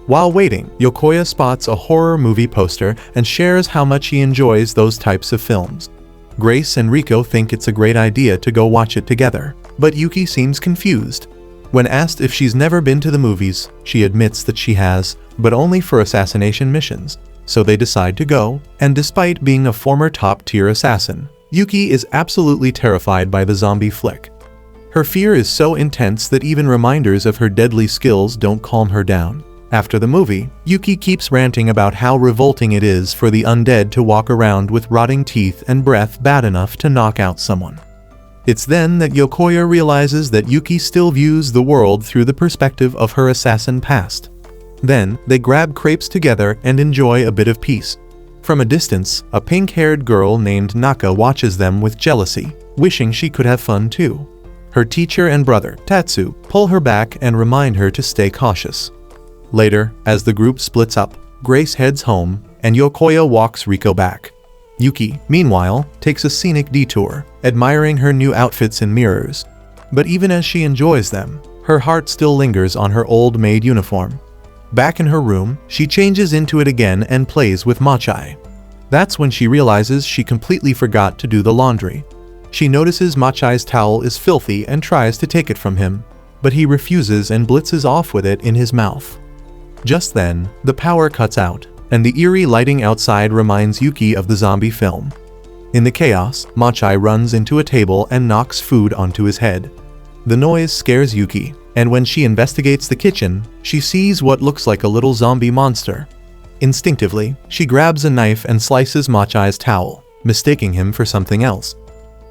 While waiting, Yokoya spots a horror movie poster and shares how much he enjoys those types of films. Grace and Riko think it's a great idea to go watch it together, but Yuki seems confused. When asked if she's never been to the movies, she admits that she has, but only for assassination missions. So they decide to go, and despite being a former top-tier assassin, Yuki is absolutely terrified by the zombie flick. Her fear is so intense that even reminders of her deadly skills don't calm her down. After the movie, Yuki keeps ranting about how revolting it is for the undead to walk around with rotting teeth and breath bad enough to knock out someone. It's then that Yokoya realizes that Yuki still views the world through the perspective of her assassin past. Then, they grab crepes together and enjoy a bit of peace. From a distance, a pink-haired girl named Naka watches them with jealousy, wishing she could have fun too. Her teacher and brother, Tatsu, pull her back and remind her to stay cautious. Later, as the group splits up, Grace heads home, and Yokoya walks Riko back. Yuki, meanwhile, takes a scenic detour, admiring her new outfits in mirrors. But even as she enjoys them, her heart still lingers on her old maid uniform. Back in her room, she changes into it again and plays with Machai. That's when she realizes she completely forgot to do the laundry. She notices Machai's towel is filthy and tries to take it from him, but he refuses and blitzes off with it in his mouth. Just then, the power cuts out, and the eerie lighting outside reminds Yuki of the zombie film. In the chaos, Machai runs into a table and knocks food onto his head. The noise scares Yuki, and when she investigates the kitchen, she sees what looks like a little zombie monster. Instinctively, she grabs a knife and slices Machai's towel, mistaking him for something else.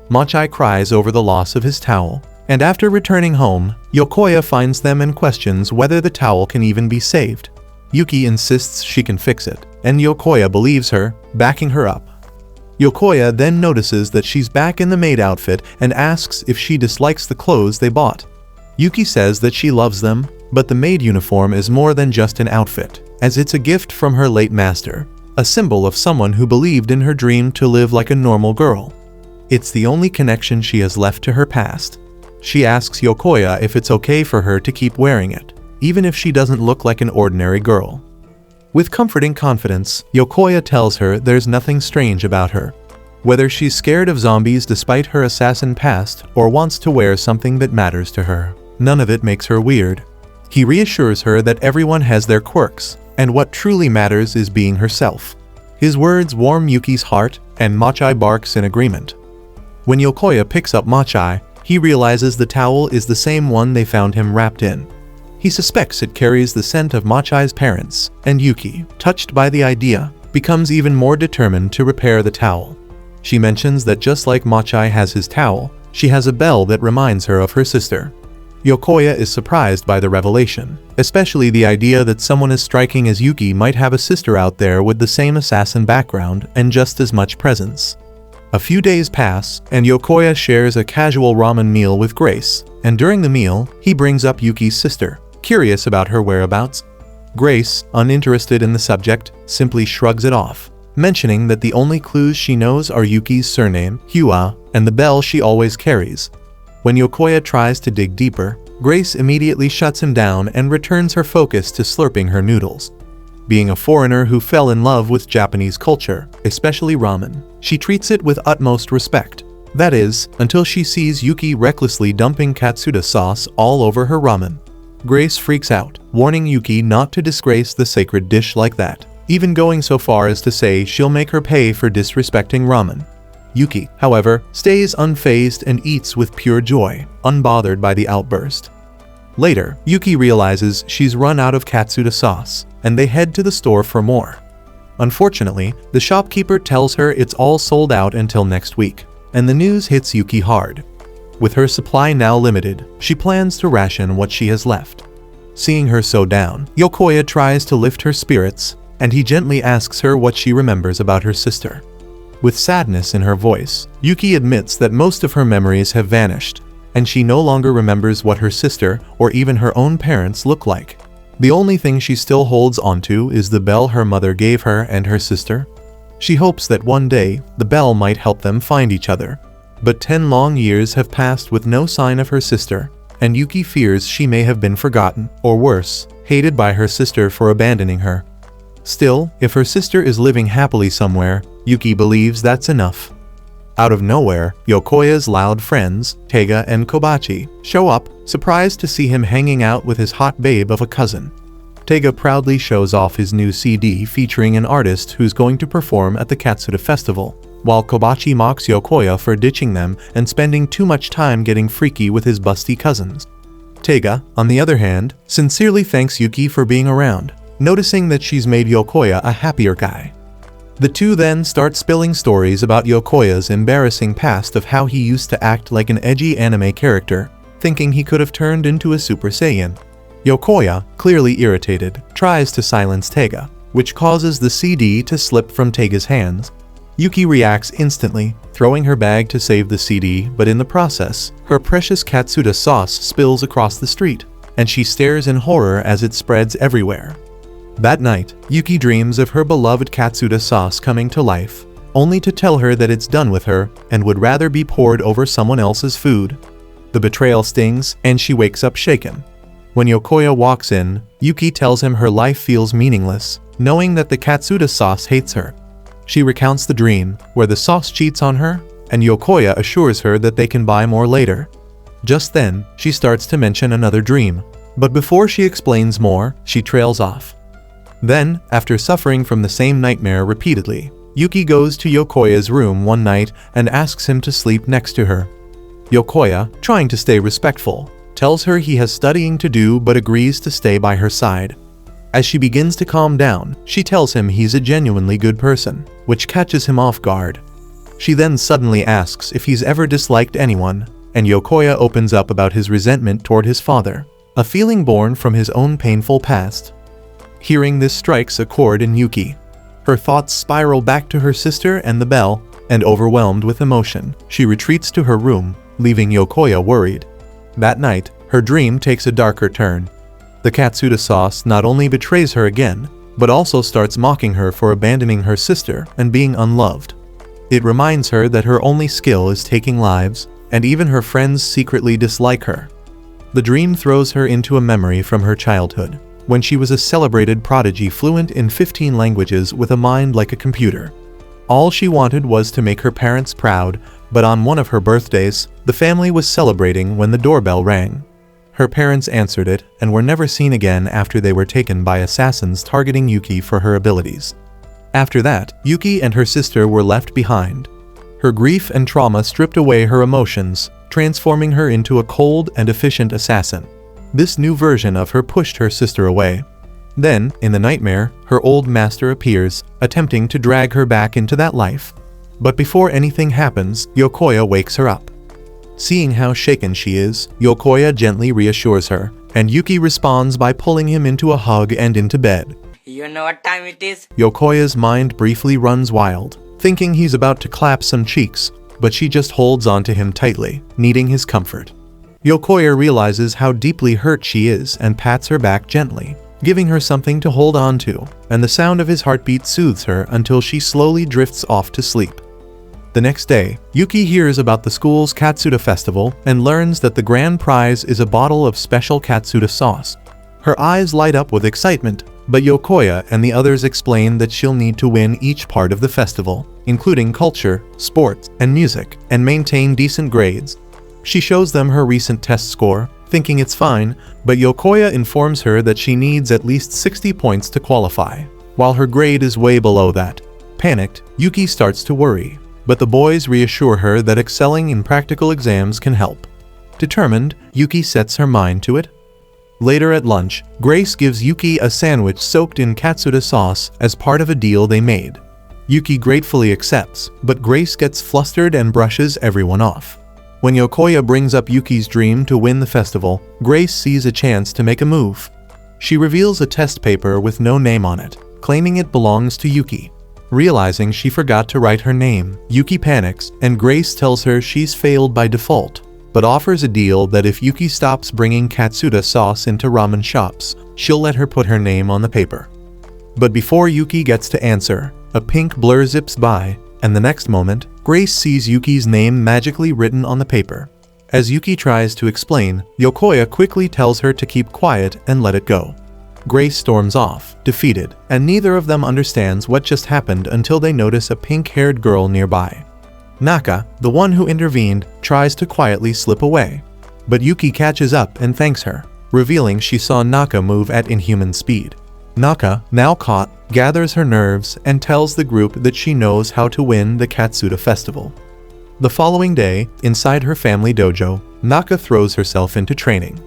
Machai cries over the loss of his towel, and after returning home, Yokoya finds them and questions whether the towel can even be saved. Yuki insists she can fix it, and Yokoya believes her, backing her up. Yokoya then notices that she's back in the maid outfit and asks if she dislikes the clothes they bought. Yuki says that she loves them, but the maid uniform is more than just an outfit, as it's a gift from her late master, a symbol of someone who believed in her dream to live like a normal girl. It's the only connection she has left to her past. She asks Yokoya if it's okay for her to keep wearing it, even if she doesn't look like an ordinary girl. With comforting confidence, Yokoya tells her there's nothing strange about her. Whether she's scared of zombies despite her assassin past or wants to wear something that matters to her, none of it makes her weird. He reassures her that everyone has their quirks, and what truly matters is being herself. His words warm Yuki's heart, and Machai barks in agreement. When Yokoya picks up Machai, he realizes the towel is the same one they found him wrapped in. He suspects it carries the scent of Machai's parents, and Yuki, touched by the idea, becomes even more determined to repair the towel. She mentions that just like Machai has his towel, she has a bell that reminds her of her sister. Yokoya is surprised by the revelation, especially the idea that someone as striking as Yuki might have a sister out there with the same assassin background and just as much presence. A few days pass, and Yokoya shares a casual ramen meal with Grace, and during the meal, he brings up Yuki's sister, curious about her whereabouts. Grace, uninterested in the subject, simply shrugs it off, mentioning that the only clues she knows are Yuki's surname, Hua, and the bell she always carries. When Yokoya tries to dig deeper, Grace immediately shuts him down and returns her focus to slurping her noodles. Being a foreigner who fell in love with Japanese culture, especially ramen, she treats it with utmost respect. That is, until she sees Yuki recklessly dumping katsuda sauce all over her ramen. Grace freaks out, warning Yuki not to disgrace the sacred dish like that, even going so far as to say she'll make her pay for disrespecting ramen. Yuki, however, stays unfazed and eats with pure joy, unbothered by the outburst. Later, Yuki realizes she's run out of katsuda sauce, and they head to the store for more. Unfortunately, the shopkeeper tells her it's all sold out until next week, and the news hits Yuki hard. With her supply now limited, she plans to ration what she has left. Seeing her so down, Yokoya tries to lift her spirits, and he gently asks her what she remembers about her sister. With sadness in her voice, Yuki admits that most of her memories have vanished, and she no longer remembers what her sister or even her own parents look like. The only thing she still holds onto is the bell her mother gave her and her sister. She hopes that one day, the bell might help them find each other. But 10 long years have passed with no sign of her sister, and Yuki fears she may have been forgotten, or worse, hated by her sister for abandoning her. Still, if her sister is living happily somewhere, Yuki believes that's enough. Out of nowhere, Yokoya's loud friends, Teiga and Kobachi, show up, surprised to see him hanging out with his hot babe of a cousin. Teiga proudly shows off his new CD featuring an artist who's going to perform at the Katsuda Festival, while Kobachi mocks Yokoya for ditching them and spending too much time getting freaky with his busty cousins. Teiga, on the other hand, sincerely thanks Yuki for being around, noticing that she's made Yokoya a happier guy. The two then start spilling stories about Yokoya's embarrassing past of how he used to act like an edgy anime character, thinking he could have turned into a Super Saiyan. Yokoya, clearly irritated, tries to silence Tega, which causes the CD to slip from Tega's hands. Yuki reacts instantly, throwing her bag to save the CD, but in the process, her precious katsuta sauce spills across the street, and she stares in horror as it spreads everywhere. That night, Yuki dreams of her beloved katsuta sauce coming to life, only to tell her that it's done with her and would rather be poured over someone else's food. The betrayal stings, and she wakes up shaken. When Yokoya walks in, Yuki tells him her life feels meaningless, knowing that the katsuta sauce hates her. She recounts the dream, where the sauce cheats on her, and Yokoya assures her that they can buy more later. Just then, she starts to mention another dream, but before she explains more, she trails off. Then, after suffering from the same nightmare repeatedly, Yuki goes to Yokoya's room one night and asks him to sleep next to her. Yokoya, trying to stay respectful, tells her he has studying to do but agrees to stay by her side. As she begins to calm down, she tells him he's a genuinely good person, which catches him off guard. She then suddenly asks if he's ever disliked anyone, and Yokoya opens up about his resentment toward his father, a feeling born from his own painful past. Hearing this strikes a chord in Yuki. Her thoughts spiral back to her sister and the bell, and overwhelmed with emotion, she retreats to her room, leaving Yokoya worried. That night, her dream takes a darker turn. The katsuta sauce not only betrays her again, but also starts mocking her for abandoning her sister and being unloved. It reminds her that her only skill is taking lives, and even her friends secretly dislike her. The dream throws her into a memory from her childhood, when she was a celebrated prodigy fluent in 15 languages with a mind like a computer. All she wanted was to make her parents proud, but on one of her birthdays, the family was celebrating when the doorbell rang. Her parents answered it and were never seen again after they were taken by assassins targeting Yuki for her abilities. After that, Yuki and her sister were left behind. Her grief and trauma stripped away her emotions, transforming her into a cold and efficient assassin. This new version of her pushed her sister away. Then, in the nightmare, her old master appears, attempting to drag her back into that life. But before anything happens, Yokoya wakes her up. Seeing how shaken she is, Yokoya gently reassures her, and Yuki responds by pulling him into a hug and into bed. You know what time it is? Yokoya's mind briefly runs wild, thinking he's about to clap some cheeks, but she just holds onto him tightly, needing his comfort. Yokoya realizes how deeply hurt she is and pats her back gently, giving her something to hold on to, and the sound of his heartbeat soothes her until she slowly drifts off to sleep. The next day, Yuki hears about the school's Katsuta festival and learns that the grand prize is a bottle of special Katsuta sauce. Her eyes light up with excitement, but Yokoya and the others explain that she'll need to win each part of the festival, including culture, sports, and music, and maintain decent grades. She shows them her recent test score, thinking it's fine, but Yokoya informs her that she needs at least 60 points to qualify, while her grade is way below that. Panicked, Yuki starts to worry, but the boys reassure her that excelling in practical exams can help. Determined, Yuki sets her mind to it. Later at lunch, Grace gives Yuki a sandwich soaked in katsuta sauce as part of a deal they made. Yuki gratefully accepts, but Grace gets flustered and brushes everyone off. When Yokoya brings up Yuki's dream to win the festival, Grace sees a chance to make a move. She reveals a test paper with no name on it, claiming it belongs to Yuki. Realizing she forgot to write her name, Yuki panics, and Grace tells her she's failed by default, but offers a deal that if Yuki stops bringing katsuta sauce into ramen shops, she'll let her put her name on the paper. But before Yuki gets to answer, a pink blur zips by, and the next moment, Grace sees Yuki's name magically written on the paper. As Yuki tries to explain, Yokoya quickly tells her to keep quiet and let it go. Grace storms off, defeated, and neither of them understands what just happened until they notice a pink-haired girl nearby. Naka, the one who intervened, tries to quietly slip away, but Yuki catches up and thanks her, revealing she saw Naka move at inhuman speed. Naka, now caught, gathers her nerves and tells the group that she knows how to win the Katsuta festival. The following day, inside her family dojo, Naka throws herself into training.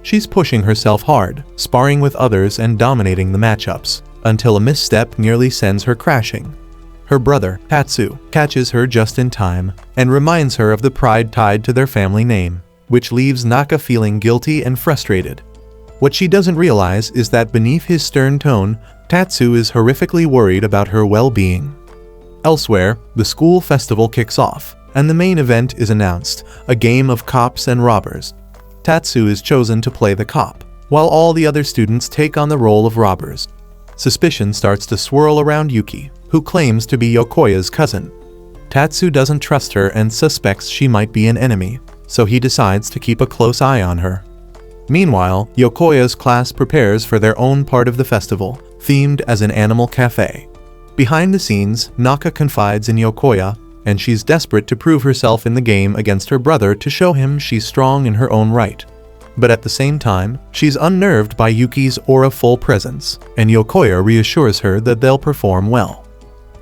She's pushing herself hard, sparring with others and dominating the matchups, until a misstep nearly sends her crashing. Her brother, Tatsu, catches her just in time and reminds her of the pride tied to their family name, which leaves Naka feeling guilty and frustrated. What she doesn't realize is that beneath his stern tone, Tatsu is horrifically worried about her well-being. Elsewhere, the school festival kicks off, and the main event is announced, a game of cops and robbers. Tatsu is chosen to play the cop, while all the other students take on the role of robbers. Suspicion starts to swirl around Yuki, who claims to be Yokoya's cousin. Tatsu doesn't trust her and suspects she might be an enemy, so he decides to keep a close eye on her. Meanwhile, Yokoya's class prepares for their own part of the festival, themed as an animal cafe. Behind the scenes, Naka confides in Yokoya, and she's desperate to prove herself in the game against her brother to show him she's strong in her own right. But at the same time, she's unnerved by Yuki's aura-full presence, and Yokoya reassures her that they'll perform well.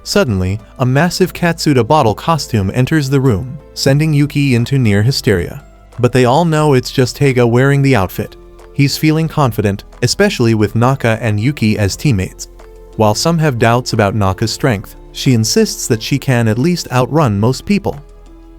Suddenly, a massive Katsuda bottle costume enters the room, sending Yuki into near hysteria. But they all know it's just Taiga wearing the outfit. He's feeling confident, especially with Naka and Yuki as teammates. While some have doubts about Naka's strength, she insists that she can at least outrun most people.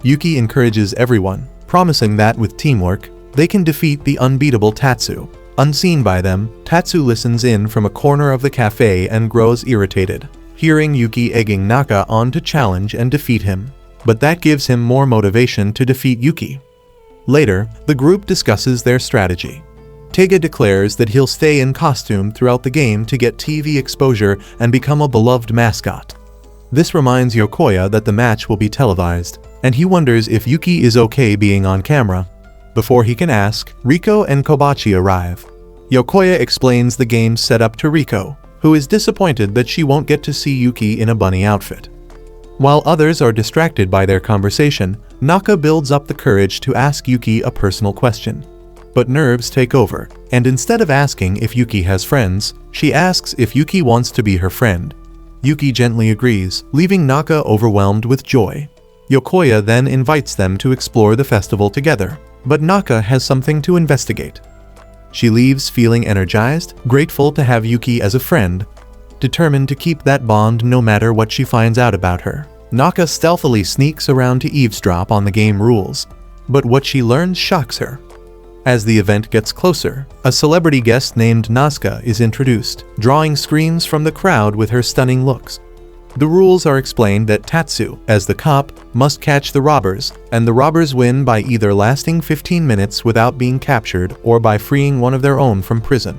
Yuki encourages everyone, promising that with teamwork, they can defeat the unbeatable Tatsu. Unseen by them, Tatsu listens in from a corner of the cafe and grows irritated, hearing Yuki egging Naka on to challenge and defeat him. But that gives him more motivation to defeat Yuki. Later, the group discusses their strategy. Taiga declares that he'll stay in costume throughout the game to get TV exposure and become a beloved mascot. This reminds Yokoya that the match will be televised, and he wonders if Yuki is okay being on camera. Before he can ask, Riko and Kobachi arrive. Yokoya explains the game's setup to Riko, who is disappointed that she won't get to see Yuki in a bunny outfit. While others are distracted by their conversation, Naka builds up the courage to ask Yuki a personal question. But nerves take over, and instead of asking if Yuki has friends, she asks if Yuki wants to be her friend. Yuki gently agrees, leaving Naka overwhelmed with joy. Yokoya then invites them to explore the festival together, but Naka has something to investigate. She leaves feeling energized, grateful to have Yuki as a friend, determined to keep that bond no matter what she finds out about her. Naka stealthily sneaks around to eavesdrop on the game rules, but what she learns shocks her. As the event gets closer, a celebrity guest named Nazca is introduced, drawing screams from the crowd with her stunning looks. The rules are explained that Tatsu, as the cop, must catch the robbers, and the robbers win by either lasting 15 minutes without being captured or by freeing one of their own from prison.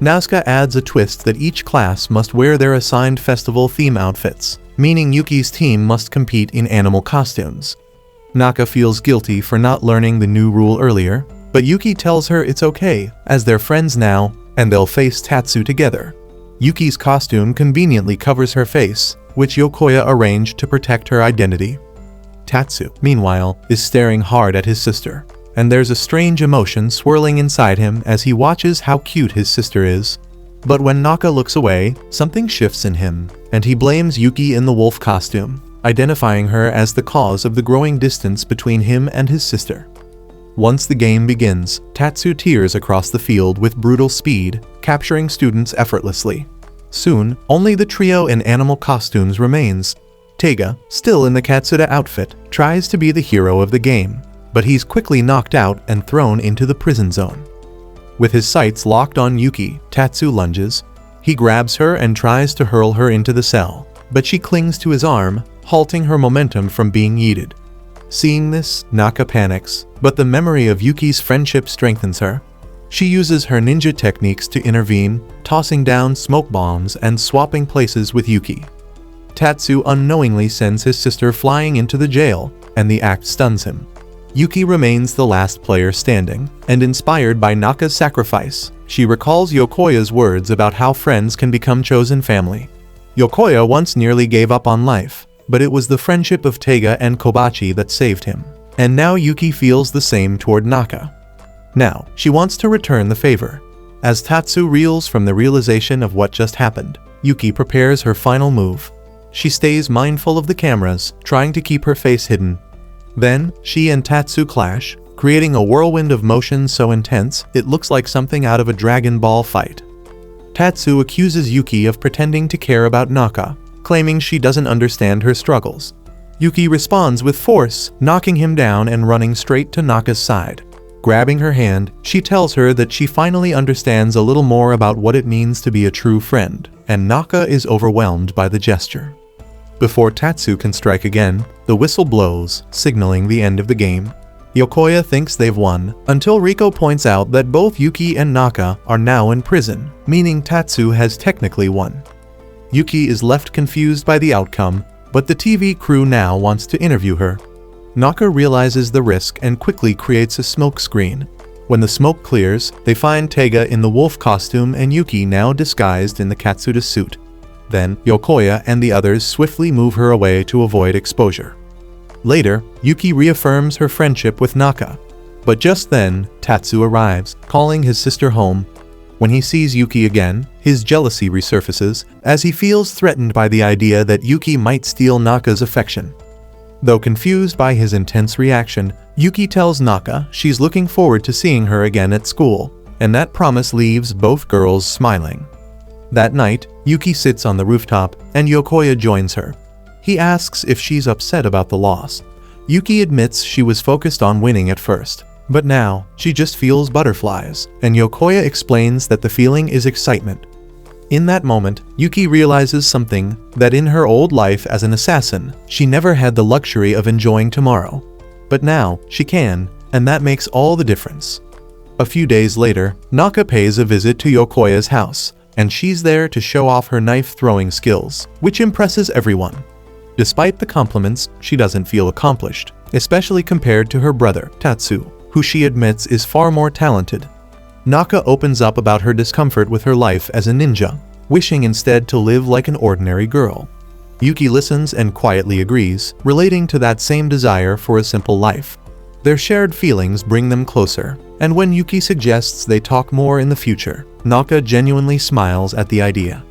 Nazca adds a twist that each class must wear their assigned festival theme outfits, meaning Yuki's team must compete in animal costumes. Naka feels guilty for not learning the new rule earlier, but Yuki tells her it's okay, as they're friends now, and they'll face Tatsu together. Yuki's costume conveniently covers her face, which Yokoya arranged to protect her identity. Tatsu, meanwhile, is staring hard at his sister, and there's a strange emotion swirling inside him as he watches how cute his sister is. But when Naka looks away, something shifts in him, and he blames Yuki in the wolf costume, identifying her as the cause of the growing distance between him and his sister. Once the game begins, Tatsu tears across the field with brutal speed, capturing students effortlessly. Soon, only the trio in animal costumes remains. Taiga, still in the Katsuda outfit, tries to be the hero of the game, but he's quickly knocked out and thrown into the prison zone. With his sights locked on Yuki, Tatsu lunges. He grabs her and tries to hurl her into the cell, but she clings to his arm, halting her momentum from being yeeted. Seeing this, Naka panics, but the memory of Yuki's friendship strengthens her. She uses her ninja techniques to intervene, tossing down smoke bombs and swapping places with Yuki. Tatsu unknowingly sends his sister flying into the jail, and the act stuns him. Yuki remains the last player standing, and inspired by Naka's sacrifice, she recalls Yokoya's words about how friends can become chosen family. Yokoya once nearly gave up on life, but it was the friendship of Taiga and Kobachi that saved him, and now Yuki feels the same toward Naka. Now, she wants to return the favor. As Tatsu reels from the realization of what just happened, Yuki prepares her final move. She stays mindful of the cameras, trying to keep her face hidden. Then, she and Tatsu clash, creating a whirlwind of motion so intense it looks like something out of a Dragon Ball fight. Tatsu accuses Yuki of pretending to care about Naka, claiming she doesn't understand her struggles. Yuki responds with force, knocking him down and running straight to Naka's side. Grabbing her hand, she tells her that she finally understands a little more about what it means to be a true friend, and Naka is overwhelmed by the gesture. Before Tatsu can strike again, the whistle blows, signaling the end of the game. Yokoya thinks they've won, until Riko points out that both Yuki and Naka are now in prison, meaning Tatsu has technically won. Yuki is left confused by the outcome, but the TV crew now wants to interview her. Naka realizes the risk and quickly creates a smoke screen. When the smoke clears, they find Tega in the wolf costume and Yuki now disguised in the Katsuta suit. Then, Yokoya and the others swiftly move her away to avoid exposure. Later, Yuki reaffirms her friendship with Naka. But just then, Tatsu arrives, calling his sister home. When he sees Yuki again, his jealousy resurfaces, as he feels threatened by the idea that Yuki might steal Naka's affection. Though confused by his intense reaction, Yuki tells Naka she's looking forward to seeing her again at school, and that promise leaves both girls smiling. That night, Yuki sits on the rooftop, and Yokoya joins her. He asks if she's upset about the loss. Yuki admits she was focused on winning at first, but now, she just feels butterflies, and Yokoya explains that the feeling is excitement. In that moment, Yuki realizes something, that in her old life as an assassin, she never had the luxury of enjoying tomorrow. But now, she can, and that makes all the difference. A few days later, Naka pays a visit to Yokoya's house, and she's there to show off her knife-throwing skills, which impresses everyone. Despite the compliments, she doesn't feel accomplished, especially compared to her brother, Tatsu, who she admits is far more talented. Naka opens up about her discomfort with her life as a ninja, wishing instead to live like an ordinary girl. Yuki listens and quietly agrees, relating to that same desire for a simple life. Their shared feelings bring them closer, and when Yuki suggests they talk more in the future, Naka genuinely smiles at the idea.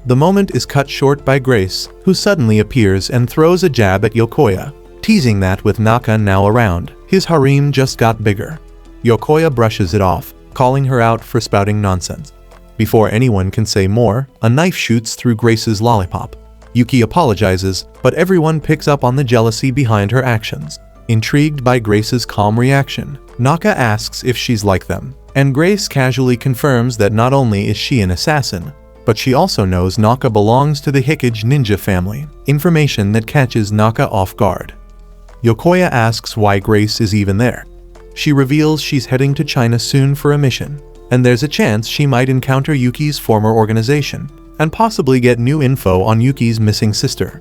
The moment is cut short by Grace, who suddenly appears and throws a jab at Yokoya, teasing that with Naka now around, his harem just got bigger. Yokoya brushes it off, calling her out for spouting nonsense. Before anyone can say more, a knife shoots through Grace's lollipop. Yuki apologizes, but everyone picks up on the jealousy behind her actions. Intrigued by Grace's calm reaction, Naka asks if she's like them, and Grace casually confirms that not only is she an assassin, but she also knows Naka belongs to the Hikage ninja family, information that catches Naka off guard. Yokoya asks why Grace is even there. She reveals she's heading to China soon for a mission, and there's a chance she might encounter Yuki's former organization, and possibly get new info on Yuki's missing sister.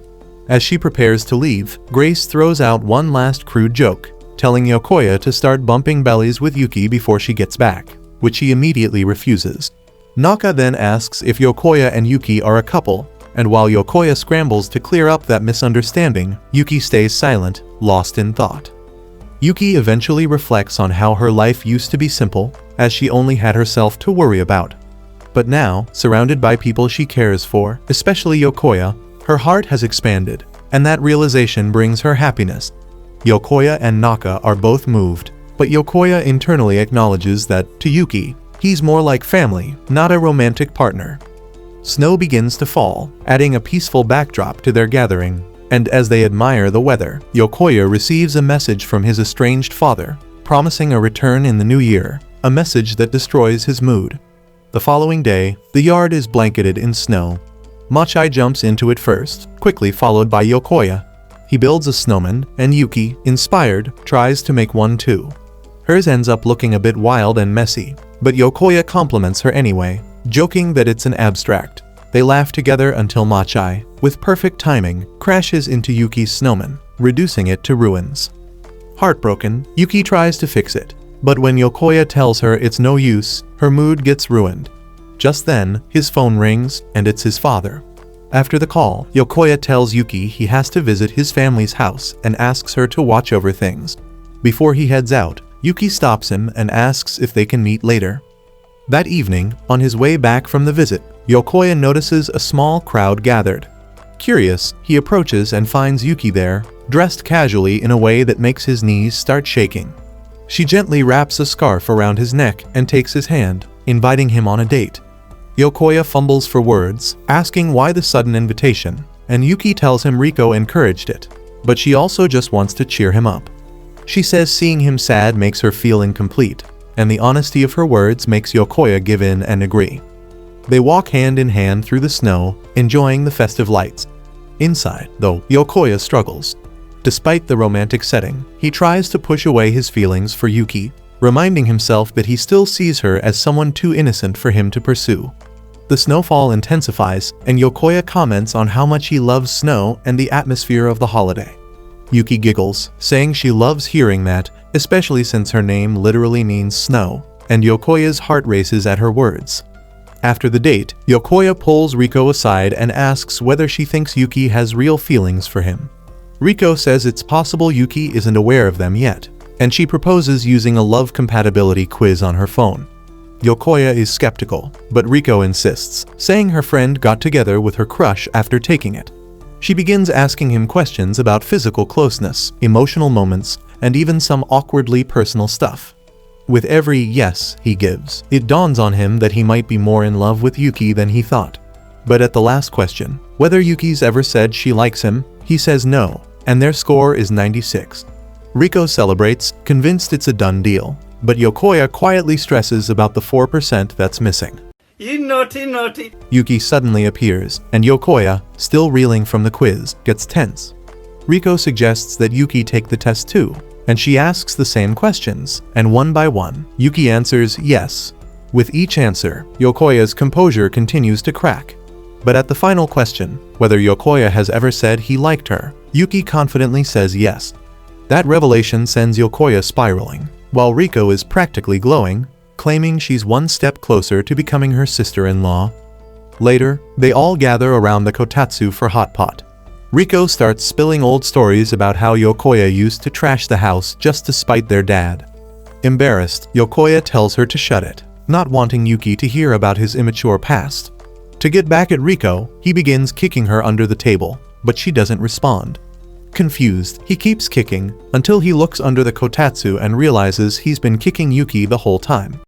As she prepares to leave, Grace throws out one last crude joke, telling Yokoya to start bumping bellies with Yuki before she gets back, which he immediately refuses. Naka then asks if Yokoya and Yuki are a couple, and while Yokoya scrambles to clear up that misunderstanding, Yuki stays silent, lost in thought. Yuki eventually reflects on how her life used to be simple, as she only had herself to worry about. But now, surrounded by people she cares for, especially Yokoya, her heart has expanded, and that realization brings her happiness. Yokoya and Naka are both moved, but Yokoya internally acknowledges that, to Yuki, he's more like family, not a romantic partner. Snow begins to fall, adding a peaceful backdrop to their gathering, and as they admire the weather, Yokoya receives a message from his estranged father, promising a return in the new year, a message that destroys his mood. The following day, the yard is blanketed in snow. Machai jumps into it first, quickly followed by Yokoya. He builds a snowman, and Yuki, inspired, tries to make one too. Hers ends up looking a bit wild and messy, but Yokoya compliments her anyway, joking that it's an abstract. They laugh together until Machai, with perfect timing, crashes into Yuki's snowman, reducing it to ruins. Heartbroken, Yuki tries to fix it, but when Yokoya tells her it's no use, her mood gets ruined. Just then, his phone rings, and it's his father. After the call, Yokoya tells Yuki he has to visit his family's house and asks her to watch over things. Before he heads out, Yuki stops him and asks if they can meet later. That evening, on his way back from the visit, Yokoya notices a small crowd gathered. Curious, he approaches and finds Yuki there, dressed casually in a way that makes his knees start shaking. She gently wraps a scarf around his neck and takes his hand, inviting him on a date. Yokoya fumbles for words, asking why the sudden invitation, and Yuki tells him Riko encouraged it, but she also just wants to cheer him up. She says seeing him sad makes her feel incomplete, and the honesty of her words makes Yokoya give in and agree. They walk hand in hand through the snow, enjoying the festive lights. Inside, though, Yokoya struggles. Despite the romantic setting, he tries to push away his feelings for Yuki, reminding himself that he still sees her as someone too innocent for him to pursue. The snowfall intensifies, and Yokoya comments on how much he loves snow and the atmosphere of the holiday. Yuki giggles, saying she loves hearing that, especially since her name literally means snow, and Yokoya's heart races at her words. After the date, Yokoya pulls Riko aside and asks whether she thinks Yuki has real feelings for him. Riko says it's possible Yuki isn't aware of them yet, and she proposes using a love compatibility quiz on her phone. Yokoya is skeptical, but Riko insists, saying her friend got together with her crush after taking it. She begins asking him questions about physical closeness, emotional moments, and even some awkwardly personal stuff. With every yes he gives, it dawns on him that he might be more in love with Yuki than he thought. But at the last question, whether Yuki's ever said she likes him, he says no, and their score is 96. Riko celebrates, convinced it's a done deal, but Yokoya quietly stresses about the 4% that's missing. You naughty. Yuki suddenly appears, and Yokoya, still reeling from the quiz, gets tense. Riko suggests that Yuki take the test too, and she asks the same questions, and one by one, Yuki answers yes. With each answer, Yokoya's composure continues to crack. But at the final question, whether Yokoya has ever said he liked her, Yuki confidently says yes. That revelation sends Yokoya spiraling, while Riko is practically glowing, claiming she's one step closer to becoming her sister-in-law. Later, they all gather around the kotatsu for hot pot. Riko starts spilling old stories about how Yokoya used to trash the house just to spite their dad. Embarrassed, Yokoya tells her to shut it, not wanting Yuki to hear about his immature past. To get back at Riko, he begins kicking her under the table, but she doesn't respond. Confused, he keeps kicking until he looks under the kotatsu and realizes he's been kicking Yuki the whole time.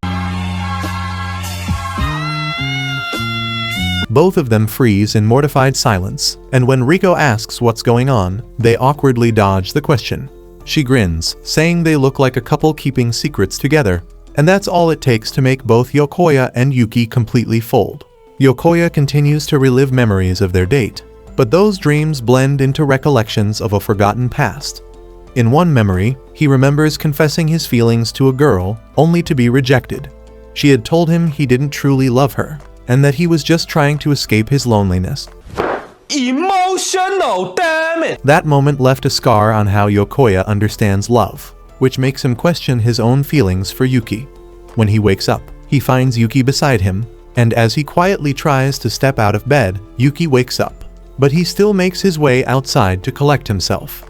Both of them freeze in mortified silence, and when Riko asks what's going on, they awkwardly dodge the question. She grins, saying they look like a couple keeping secrets together, and that's all it takes to make both Yokoya and Yuki completely fold. Yokoya continues to relive memories of their date, but those dreams blend into recollections of a forgotten past. In one memory, he remembers confessing his feelings to a girl, only to be rejected. She had told him he didn't truly love her, and that he was just trying to escape his loneliness. Emotional, damn it! That moment left a scar on how Yokoya understands love, which makes him question his own feelings for Yuki. When he wakes up, he finds Yuki beside him, and as he quietly tries to step out of bed, Yuki wakes up, but he still makes his way outside to collect himself.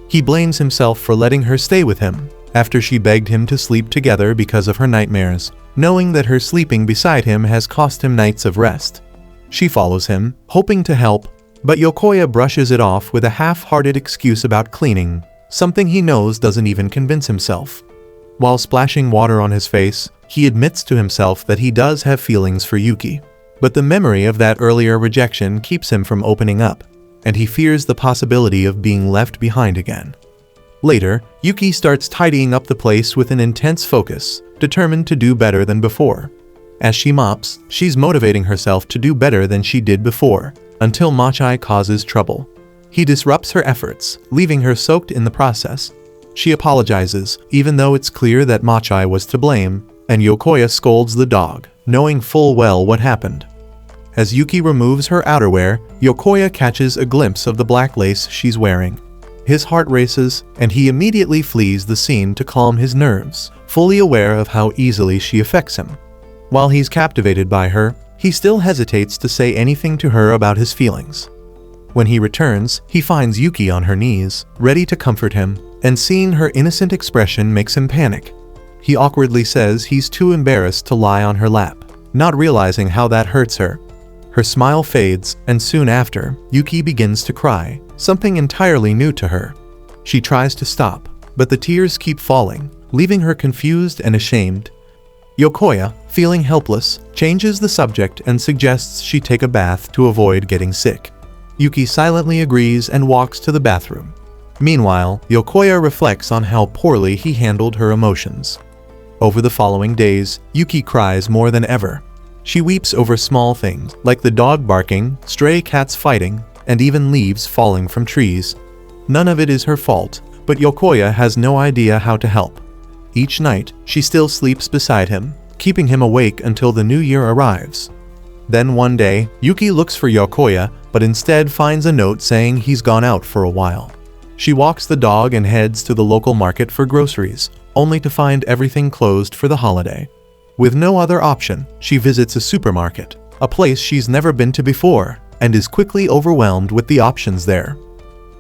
He blames himself for letting her stay with him, after she begged him to sleep together because of her nightmares, knowing that her sleeping beside him has cost him nights of rest. She follows him, hoping to help, but Yokoya brushes it off with a half-hearted excuse about cleaning, something he knows doesn't even convince himself. While splashing water on his face, he admits to himself that he does have feelings for Yuki, but the memory of that earlier rejection keeps him from opening up, and he fears the possibility of being left behind again. Later, Yuki starts tidying up the place with an intense focus, determined to do better than before. As she mops, she's motivating herself to do better than she did before, until Machai causes trouble. He disrupts her efforts, leaving her soaked in the process. She apologizes, even though it's clear that Machai was to blame, and Yokoya scolds the dog, knowing full well what happened. As Yuki removes her outerwear, Yokoya catches a glimpse of the black lace she's wearing. His heart races, and he immediately flees the scene to calm his nerves, fully aware of how easily she affects him. While he's captivated by her, he still hesitates to say anything to her about his feelings. When he returns, he finds Yuki on her knees, ready to comfort him, and seeing her innocent expression makes him panic. He awkwardly says he's too embarrassed to lie on her lap, not realizing how that hurts her. Her smile fades, and soon after, Yuki begins to cry, something entirely new to her. She tries to stop, but the tears keep falling, leaving her confused and ashamed. Yokoya, feeling helpless, changes the subject and suggests she take a bath to avoid getting sick. Yuki silently agrees and walks to the bathroom. Meanwhile, Yokoya reflects on how poorly he handled her emotions. Over the following days, Yuki cries more than ever. She weeps over small things, like the dog barking, stray cats fighting, and even leaves falling from trees. None of it is her fault, but Yokoya has no idea how to help. Each night, she still sleeps beside him, keeping him awake until the new year arrives. Then one day, Yuki looks for Yokoya, but instead finds a note saying he's gone out for a while. She walks the dog and heads to the local market for groceries, only to find everything closed for the holiday. With no other option, she visits a supermarket, a place she's never been to before, and is quickly overwhelmed with the options there.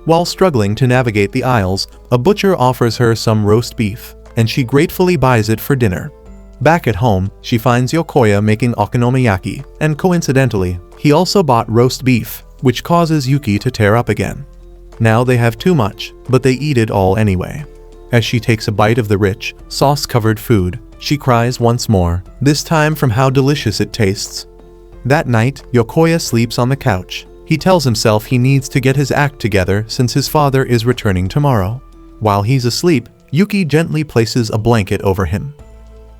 While struggling to navigate the aisles, a butcher offers her some roast beef, and she gratefully buys it for dinner. Back at home, she finds Yokoya making okonomiyaki, and coincidentally, he also bought roast beef, which causes Yuki to tear up again. Now they have too much, but they eat it all anyway. As she takes a bite of the rich, sauce-covered food, she cries once more, this time from how delicious it tastes. That night, Yokoya sleeps on the couch. He tells himself he needs to get his act together since his father is returning tomorrow. While he's asleep, Yuki gently places a blanket over him.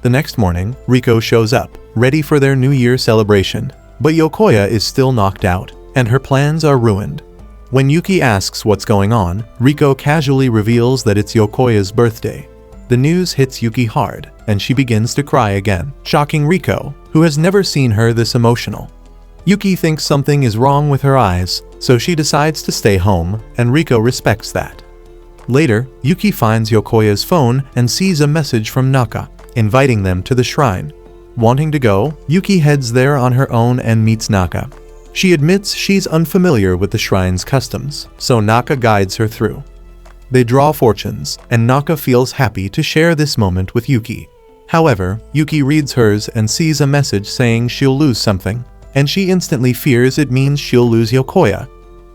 The next morning, Riko shows up, ready for their New Year celebration, but Yokoya is still knocked out, and her plans are ruined. When Yuki asks what's going on, Riko casually reveals that it's Yokoya's birthday. The news hits Yuki hard, and she begins to cry again, shocking Riko, who has never seen her this emotional. Yuki thinks something is wrong with her eyes, so she decides to stay home, and Riko respects that. Later, Yuki finds Yokoya's phone and sees a message from Naka, inviting them to the shrine. Wanting to go, Yuki heads there on her own and meets Naka. She admits she's unfamiliar with the shrine's customs, so Naka guides her through. They draw fortunes, and Naka feels happy to share this moment with Yuki. However, Yuki reads hers and sees a message saying she'll lose something, and she instantly fears it means she'll lose Yokoya.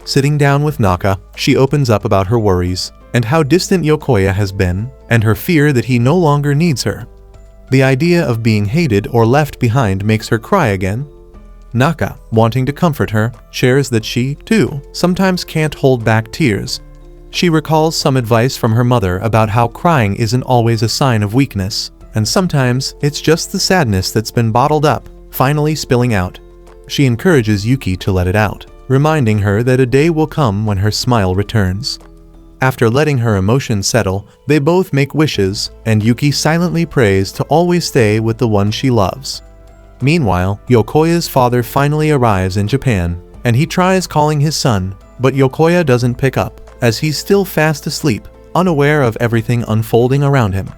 Sitting down with Naka, she opens up about her worries, and how distant Yokoya has been, and her fear that he no longer needs her. The idea of being hated or left behind makes her cry again. Naka, wanting to comfort her, shares that she, too, sometimes can't hold back tears. She recalls some advice from her mother about how crying isn't always a sign of weakness, and sometimes it's just the sadness that's been bottled up, finally spilling out. She encourages Yuki to let it out, reminding her that a day will come when her smile returns. After letting her emotions settle, they both make wishes, and Yuki silently prays to always stay with the one she loves. Meanwhile, Yokoya's father finally arrives in Japan, and he tries calling his son, but Yokoya doesn't pick up, as he's still fast asleep, unaware of everything unfolding around him.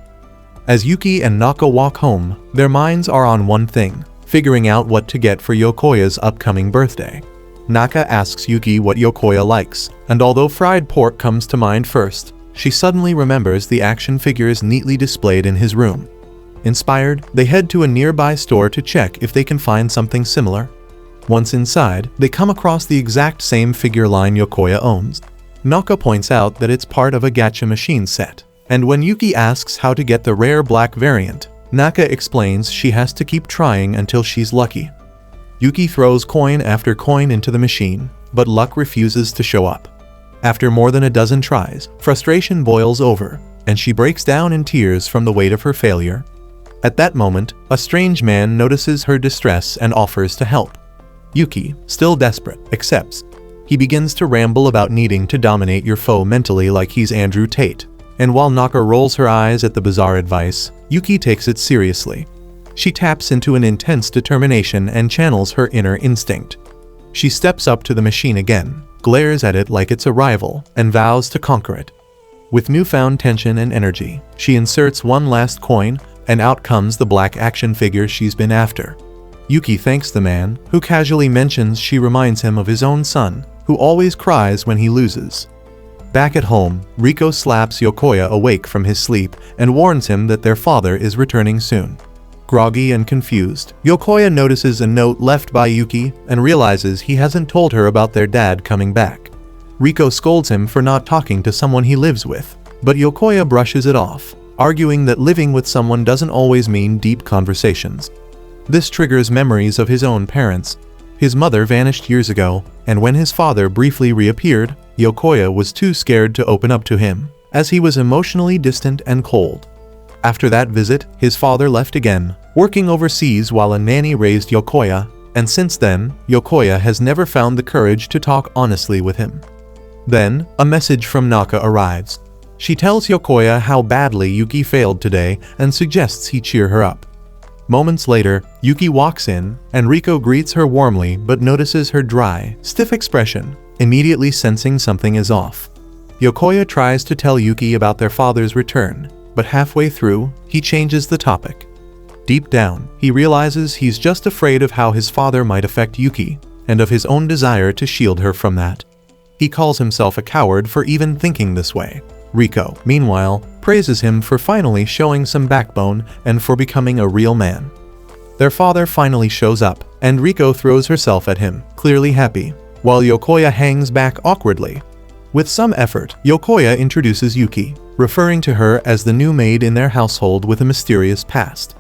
As Yuki and Naka walk home, their minds are on one thing, figuring out what to get for Yokoya's upcoming birthday. Naka asks Yuki what Yokoya likes, and although fried pork comes to mind first, she suddenly remembers the action figures neatly displayed in his room. Inspired, they head to a nearby store to check if they can find something similar. Once inside, they come across the exact same figure line Yokoya owns. Naka points out that it's part of a gacha machine set, and when Yuki asks how to get the rare black variant, Naka explains she has to keep trying until she's lucky. Yuki throws coin after coin into the machine, but luck refuses to show up. After more than a dozen tries, frustration boils over, and she breaks down in tears from the weight of her failure. At that moment, a strange man notices her distress and offers to help. Yuki, still desperate, accepts. He begins to ramble about needing to dominate your foe mentally like he's Andrew Tate, and while Naka rolls her eyes at the bizarre advice, Yuki takes it seriously. She taps into an intense determination and channels her inner instinct. She steps up to the machine again, glares at it like it's a rival, and vows to conquer it. With newfound tension and energy, she inserts one last coin, and out comes the black action figure she's been after. Yuki thanks the man, who casually mentions she reminds him of his own son, who always cries when he loses. Back at home, Riko slaps Yokoya awake from his sleep and warns him that their father is returning soon. Groggy and confused, Yokoya notices a note left by Yuki and realizes he hasn't told her about their dad coming back. Riko scolds him for not talking to someone he lives with, but Yokoya brushes it off, arguing that living with someone doesn't always mean deep conversations. This triggers memories of his own parents. His mother vanished years ago, and when his father briefly reappeared, Yokoya was too scared to open up to him, as he was emotionally distant and cold. After that visit, his father left again, working overseas while a nanny raised Yokoya, and since then, Yokoya has never found the courage to talk honestly with him. Then, a message from Naka arrives. She tells Yokoya how badly Yuki failed today and suggests he cheer her up. Moments later, Yuki walks in, and Riko greets her warmly but notices her dry, stiff expression, immediately sensing something is off. Yokoya tries to tell Yuki about their father's return, but halfway through, he changes the topic. Deep down, he realizes he's just afraid of how his father might affect Yuki, and of his own desire to shield her from that. He calls himself a coward for even thinking this way. Riko, meanwhile, praises him for finally showing some backbone and for becoming a real man. Their father finally shows up, and Riko throws herself at him, clearly happy, while Yokoya hangs back awkwardly. With some effort, Yokoya introduces Yuki, referring to her as the new maid in their household with a mysterious past.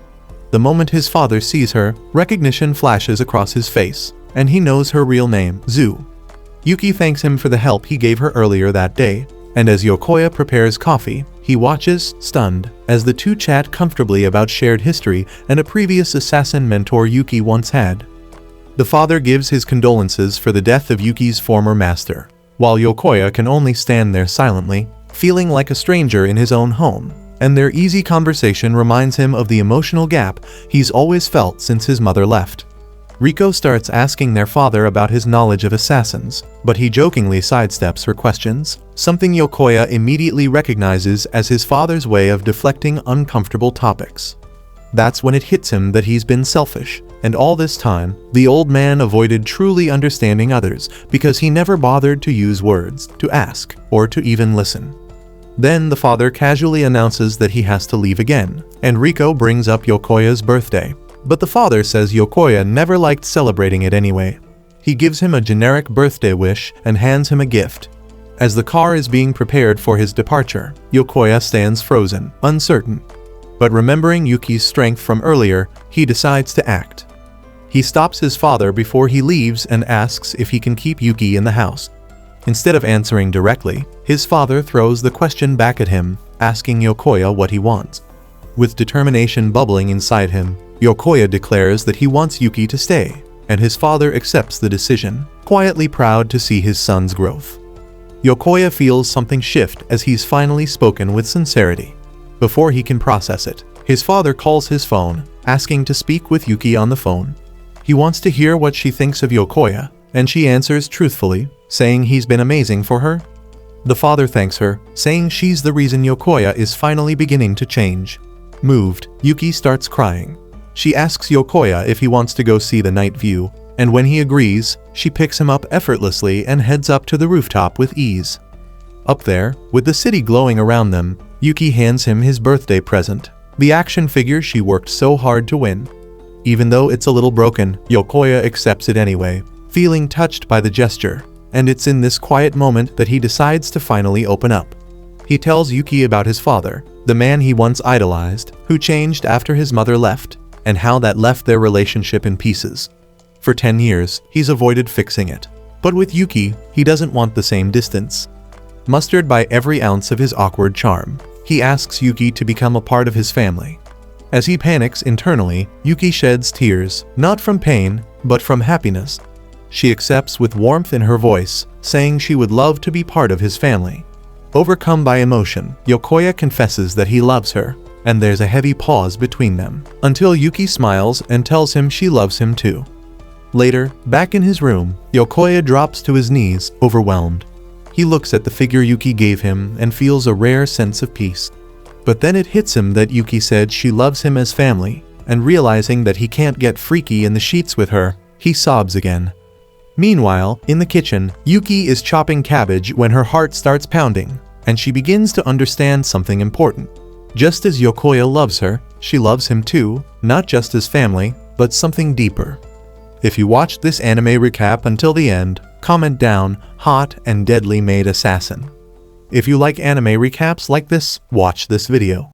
The moment his father sees her, recognition flashes across his face, and he knows her real name, Zu. Yuki thanks him for the help he gave her earlier that day, and as Yokoya prepares coffee, he watches, stunned, as the two chat comfortably about shared history and a previous assassin mentor Yuki once had. The father gives his condolences for the death of Yuki's former master, while Yokoya can only stand there silently, feeling like a stranger in his own home, and their easy conversation reminds him of the emotional gap he's always felt since his mother left. Riko starts asking their father about his knowledge of assassins, but he jokingly sidesteps her questions, something Yokoya immediately recognizes as his father's way of deflecting uncomfortable topics. That's when it hits him that he's been selfish, and all this time, the old man avoided truly understanding others because he never bothered to use words, to ask, or to even listen. Then the father casually announces that he has to leave again, and Riko brings up Yokoya's birthday. But the father says Yokoya never liked celebrating it anyway. He gives him a generic birthday wish and hands him a gift. As the car is being prepared for his departure, Yokoya stands frozen, uncertain. But remembering Yuki's strength from earlier, he decides to act. He stops his father before he leaves and asks if he can keep Yuki in the house. Instead of answering directly, his father throws the question back at him, asking Yokoya what he wants. With determination bubbling inside him, Yokoya declares that he wants Yuki to stay, and his father accepts the decision, quietly proud to see his son's growth. Yokoya feels something shift as he's finally spoken with sincerity. Before he can process it, his father calls his phone, asking to speak with Yuki on the phone. He wants to hear what she thinks of Yokoya, and she answers truthfully, saying he's been amazing for her. The father thanks her, saying she's the reason Yokoya is finally beginning to change. Moved, Yuki starts crying. She asks Yokoya if he wants to go see the night view, and when he agrees, she picks him up effortlessly and heads up to the rooftop with ease. Up there, with the city glowing around them, Yuki hands him his birthday present, the action figure she worked so hard to win. Even though it's a little broken, Yokoya accepts it anyway, feeling touched by the gesture, and it's in this quiet moment that he decides to finally open up. He tells Yuki about his father, the man he once idolized, who changed after his mother left, and how that left their relationship in pieces. For 10 years, he's avoided fixing it. But with Yuki, he doesn't want the same distance. Mustered by every ounce of his awkward charm, he asks Yuki to become a part of his family. As he panics internally, Yuki sheds tears, not from pain, but from happiness. She accepts with warmth in her voice, saying she would love to be part of his family. Overcome by emotion, Yokoya confesses that he loves her, and there's a heavy pause between them, until Yuki smiles and tells him she loves him too. Later, back in his room, Yokoya drops to his knees, overwhelmed. He looks at the figure Yuki gave him and feels a rare sense of peace. But then it hits him that Yuki said she loves him as family, and realizing that he can't get freaky in the sheets with her, he sobs again. Meanwhile, in the kitchen, Yuki is chopping cabbage when her heart starts pounding, and she begins to understand something important. Just as Yokoya loves her, she loves him too, not just as family, but something deeper. If you watched this anime recap until the end, comment down, hot and deadly Maid assassin. If you like anime recaps like this, watch this video.